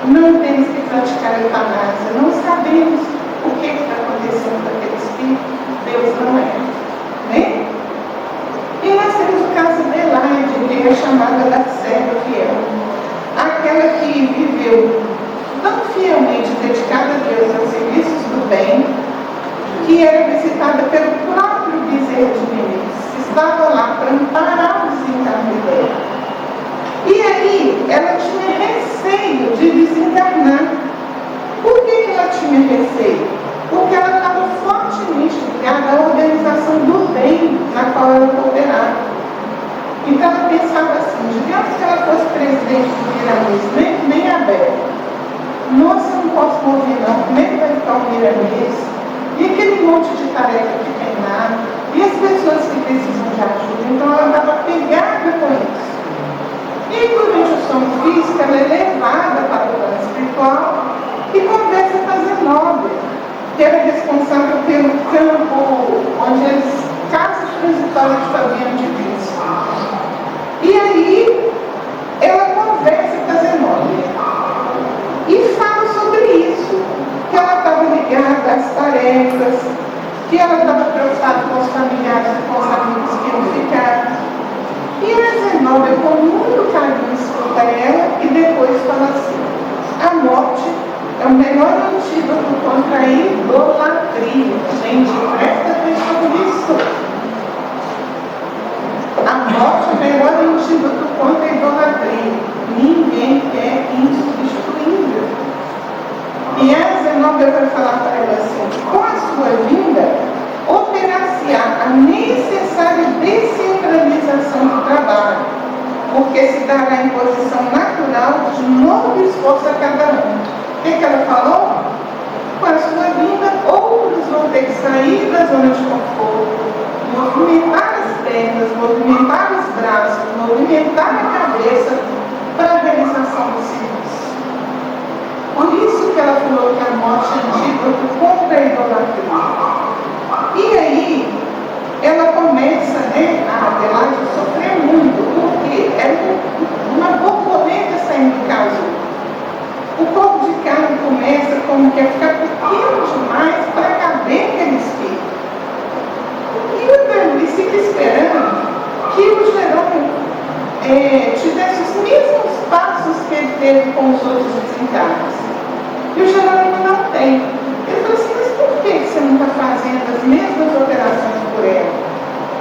Não temos que praticar a eutanásia. Não sabemos o que está acontecendo com aquele espírito. Deus não é. Né? E nós temos o caso de Adelaide, que é chamada da serva fiel. Aquela que viveu tão fielmente dedicada a Deus aos serviços do bem, que era visitada pelo próprio Bezerra de Menezes, que estava lá para amparar o desencarne dela. E aí, ela tinha receio de desencarnar. Por que ela tinha receio? Porque ela estava fortemente ligada à organização do bem na qual ela cooperava. Então ela pensava assim, digamos que ela fosse presidente do Miramês, nem aberto. Nossa, não posso morrer não, como é que vai ficar o Miramês? E aquele monte de tarefa que tem lá, e as pessoas que precisam de ajuda. Então ela estava pegada com isso. E durante o sono físico, ela é levada para o plano espiritual e conversa com a Zenobia, que era responsável pelo campo onde as casas transitórias de Fabiano de Cristo. E aí, ela conversa com a Zenobia e fala sobre isso, que ela estava ligada às tarefas, que ela estava preocupada com os familiares e com os amigos que iam ficar. E a Zenobia, com muito carinho, escuta ela e depois fala assim: a morte é o melhor antídoto contra a idolatria. Gente, presta atenção nisso. A morte é o melhor antídoto contra a idolatria. Ninguém é insubstituível. E a Zenobia vai falar para ela assim: com a sua vinda, operar-se-á a necessária descentralização do trabalho, porque se dará a imposição natural de novo esforço a cada um. O que ela falou? Com a sua vinda, outros vão ter que sair da zona de conforto, movimentar as pernas, movimentar os braços, movimentar a cabeça para a realização do serviço. Por isso que ela falou que a morte é antídoto contra a idolatria. E aí, ela começa, a Adelaide, a sofrer muito, porque era uma borboleta saindo de casa. O corpo de carne começa como que a ficar pequeno demais para caber aquele espírito. E o Berlim fica esperando que o Jerônimo tivesse os mesmos passos que ele teve com os outros desencarnes. E o Jerônimo não tem. Ele falou assim: mas por que você não está fazendo as mesmas operações por ela?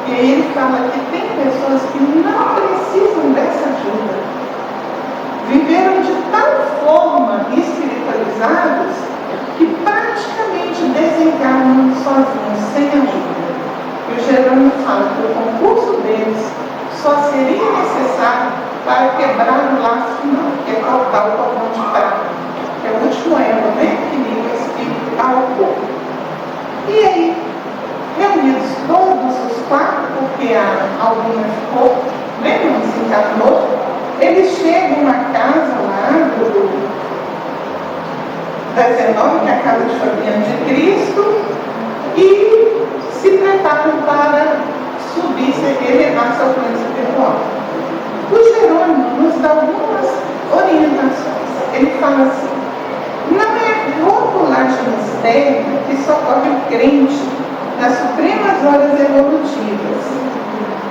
E aí ele fala que tem pessoas que não precisam dessa ajuda. Viveram de tal forma espiritualizados que praticamente desencarnam sozinhos, sem ajuda. E o Jerônimo fala que o concurso deles só seria necessário para quebrar o laço final, que é cortar o cordão de prata, que é o último elo, que liga o espírito ao corpo. E aí, reunidos todos os 4, porque a Albina ficou, não desencarnou, Eles chegam à casa lá da Zenobia, que é a casa de Fabiano de Cristo, e se preparam para subir, elevar-se ao plano espiritual. O Jerônimo nos dá algumas orientações. Ele fala assim: não é rotulagem externa que socorre o crente nas supremas horas evolutivas.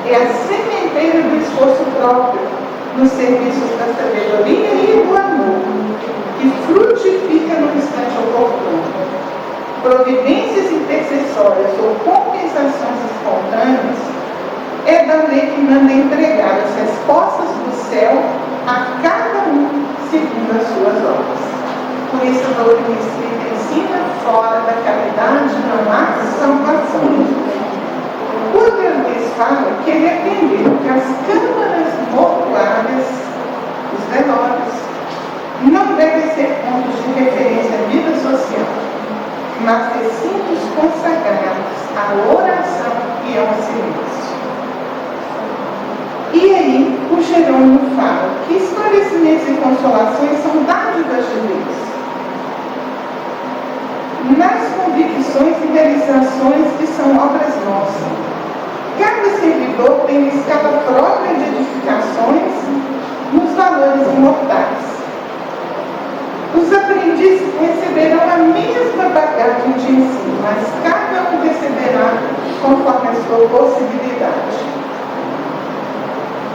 É a sementeira do esforço próprio nos serviços da sabedoria e do amor, que frutifica no instante oportuno. Providências intercessórias ou compensações espontâneas é da lei que manda entregar as respostas do céu a cada um segundo as suas obras. Por isso a doutrina espírita ensina: fora da caridade não há salvação. Outra vez fala que ele aprendeu que as câmaras mortuárias, os velórios, não devem ser pontos de referência à vida social, mas recintos consagrados à oração e ao silêncio. E aí o Jerônimo fala que esclarecimentos e consolações são dádivas de Deus. Nas convicções e realizações que são obras nossas, cada servidor tem escala própria de edificações nos valores imortais. Os aprendizes receberão a mesma bagagem de ensino, mas cada um receberá conforme a sua possibilidade.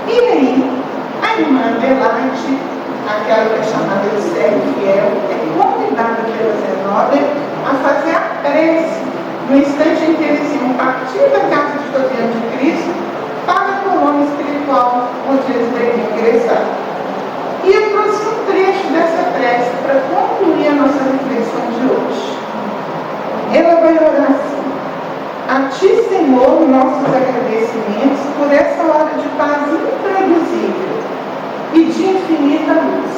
E aí, a irmã Adelaide, aquela que é chamada de Sérgio Fiel, é convidada pela Zenobia a fazer a prece no instante em que eles iam partir da casa de Fabiano de Cristo para a colônia espiritual onde eles devem ingressar. E eu trouxe um trecho dessa prece para concluir a nossa reflexão de hoje. Ela vai orar assim: a Ti, Senhor, nossos agradecimentos por essa hora de paz intraduzível e de infinita luz.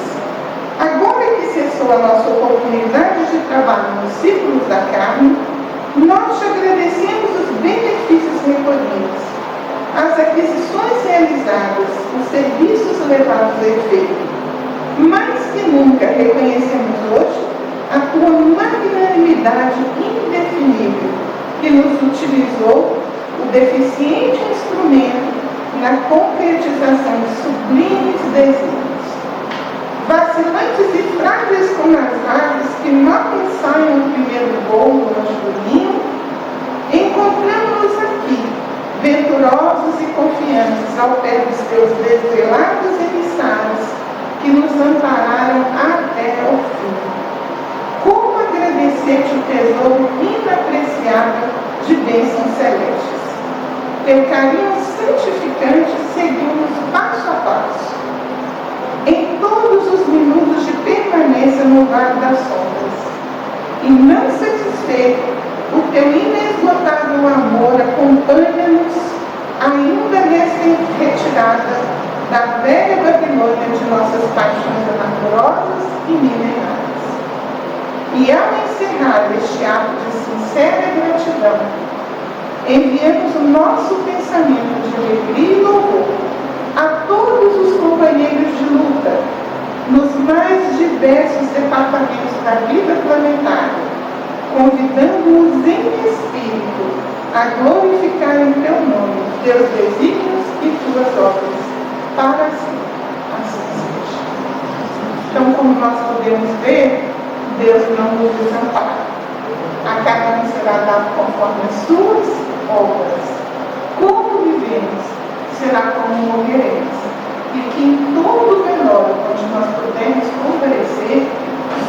Agora que cessou a nossa oportunidade de trabalho nos círculos da carne, nós te agradecemos os benefícios recolhidos, as aquisições realizadas, os serviços levados a efeito. Mais que nunca reconhecemos hoje a tua magnanimidade indefinível, que nos utilizou o deficiente instrumento na concretização de sublimes desígnios. Vacilantes e frágeis como as aves que mal ensaiam o primeiro voo longe do ninho, encontramos-nos aqui, venturosos e confiantes ao pé dos teus desvelados emissários, que nos ampararam até ao fim. Como agradecer-te o tesouro inapreciável de bênçãos celestes? Teu carinho santificante seguiu-nos passo a passo. Em todos os minutos de permanência no vale das sombras. E não satisfeito, o teu inesgotável amor acompanha-nos ainda nessa retirada da velha Babilônia de nossas paixões anacorosas e milenares. E ao encerrar este ato de sincera gratidão, enviamos o nosso pensamento de alegria e louvor a todos os companheiros de luta nos mais diversos departamentos da vida planetária, convidando-os em espírito a glorificarem teu nome, teus desígnios e tuas obras, para sempre. Assim seja. Então, como nós podemos ver, Deus não nos desampara. A cada um será dado conforme as suas obras. Como vivemos, será como morreremos. E que em todo velório onde nós pudermos comparecer,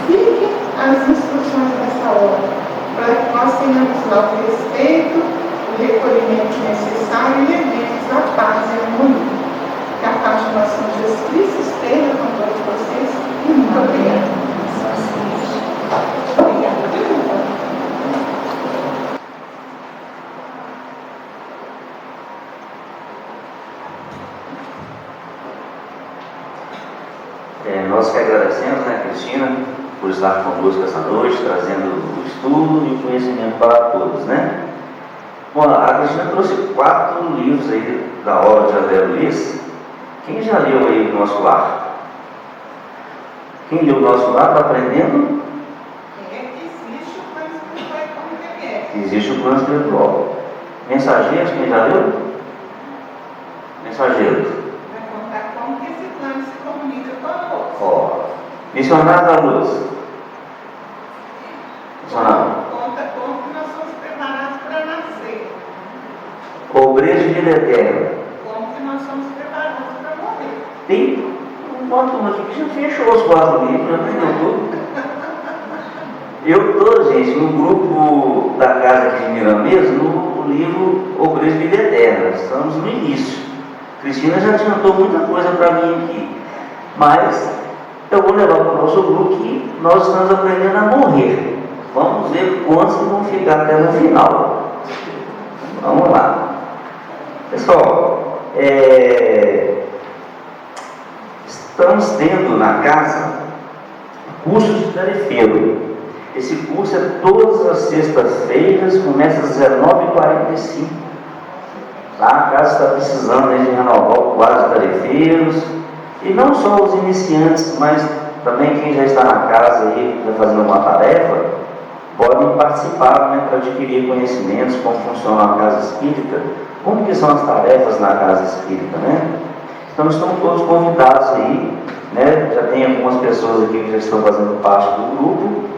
fiquem as instruções dessa hora, para que nós tenhamos lá o respeito, o recolhimento necessário e levemos a paz e a harmonia. Que a paz de nosso Senhor Jesus Cristo esteja com todos vocês. E muito obrigada. Nós que agradecemos, né, Cristina, por estar conosco essa noite, trazendo o estudo e o conhecimento para todos, né? Bom, a Cristina trouxe 4 livros aí da obra de André Luiz, Quem já leu aí o Nosso Lar? Quem leu o Nosso Lar está aprendendo? Existe o plano espiritual como que é. Existe o plano espiritual. Mensageiros, quem já leu? Mensageiros. Vai contar como que esse plano se comunica conosco. Ó, missionário da luz. Missionário. Conta como que nós somos preparados para nascer. Obreiros de vida eterna. Como que nós somos preparados para morrer. Tem uma turma aqui que já fechou os 4 livros, já aprendeu tudo. Eu estou, gente, no grupo da casa aqui de Miramês, no livro Obreiros de Vida Eterna. Estamos no início. Cristina já adiantou muita coisa para mim aqui. Mas eu vou levar para o nosso grupo que nós estamos aprendendo a morrer. Vamos ver quantos que vão ficar até no final. Vamos lá. Pessoal, estamos tendo na casa curso de tarefeiro. Esse curso é todas as sextas-feiras, começa às 19h45. Tá? A casa está precisando de renovar o quadro de tarefeiros. E não só os iniciantes, mas também quem já está na casa aí, já fazendo uma tarefa, podem participar, né, para adquirir conhecimentos, como funciona a casa espírita, como que são as tarefas na casa espírita, né? Então estão todos convidados aí, né? Já tem algumas pessoas aqui que já estão fazendo parte do grupo.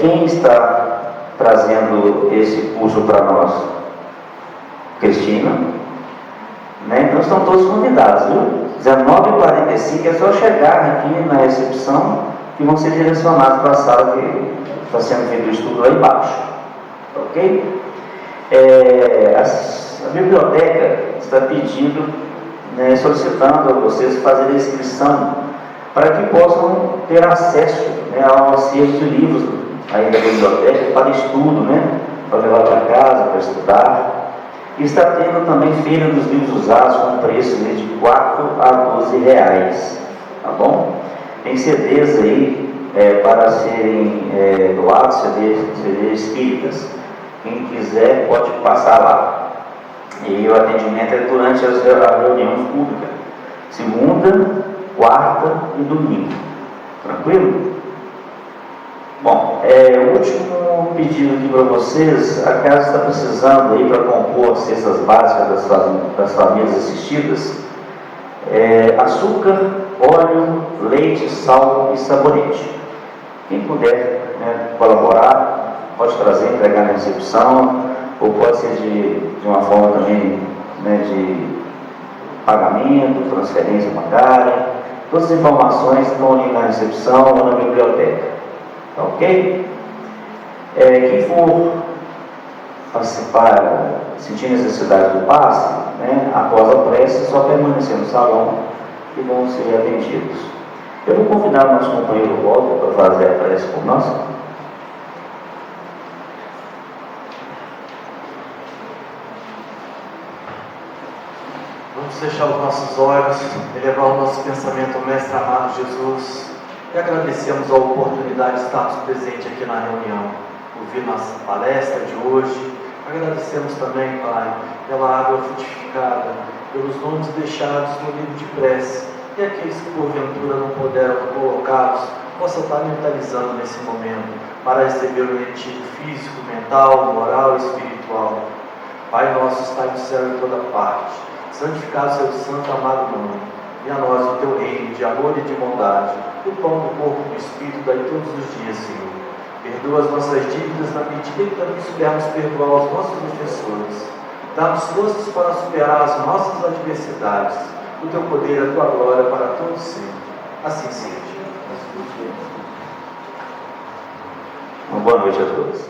Quem está trazendo esse curso para nós? Cristina, né? Então estão todos convidados, viu? 19h45 é só chegar aqui na recepção que vão ser direcionados para a sala que está sendo feito o estudo lá embaixo, ok? A biblioteca está pedindo, né, solicitando a vocês fazerem inscrição para que possam ter acesso, né, ao acervo de livros aí da biblioteca para estudo, né, para levar para casa, para estudar. E está tendo também feira dos livros usados com preço, né, de R$ 4 a R$ 12, tá bom? Tem CDs aí para serem doados, CDs espíritas. Quem quiser pode passar lá. E o atendimento é durante a reunião pública, segunda, quarta e domingo. Tranquilo? Bom, o último pedido aqui para vocês. A casa está precisando aí para compor as cestas básicas das famílias assistidas, açúcar, óleo, leite, sal e sabonete. Quem puder, né, colaborar, pode trazer, entregar na recepção, ou pode ser de uma forma também, né, de pagamento, transferência bancária. Todas as informações estão ali na recepção ou na biblioteca. Tá ok? Quem for participar, sentir necessidade do passe, né, após a prece, só permanecer no salão e vão ser atendidos. Eu vou convidar o nosso companheiro Walter para fazer a prece por nós. Vamos fechar os nossos olhos, elevar o nosso pensamento ao Mestre amado Jesus e agradecemos a oportunidade de estarmos presentes aqui na reunião, ouvir nossa palestra de hoje. Agradecemos também, Pai, pela água frutificada, pelos nomes deixados no livro de prece, e aqueles que porventura não puderam colocá-los, possam estar mentalizando nesse momento, para receber o retiro físico, mental, moral e espiritual. Pai nosso, está no céu em toda parte, santificado seja o santo amado nome, e a nós o teu reino de amor e de bondade, o pão do corpo e do Espírito daí todos os dias, Senhor. Perdoa as nossas dívidas na medida que também soubermos perdoar os nossos defensores. Dá-nos forças para superar as nossas adversidades, o teu poder e a tua glória para todos sempre. Assim seja. Uma boa noite a todos.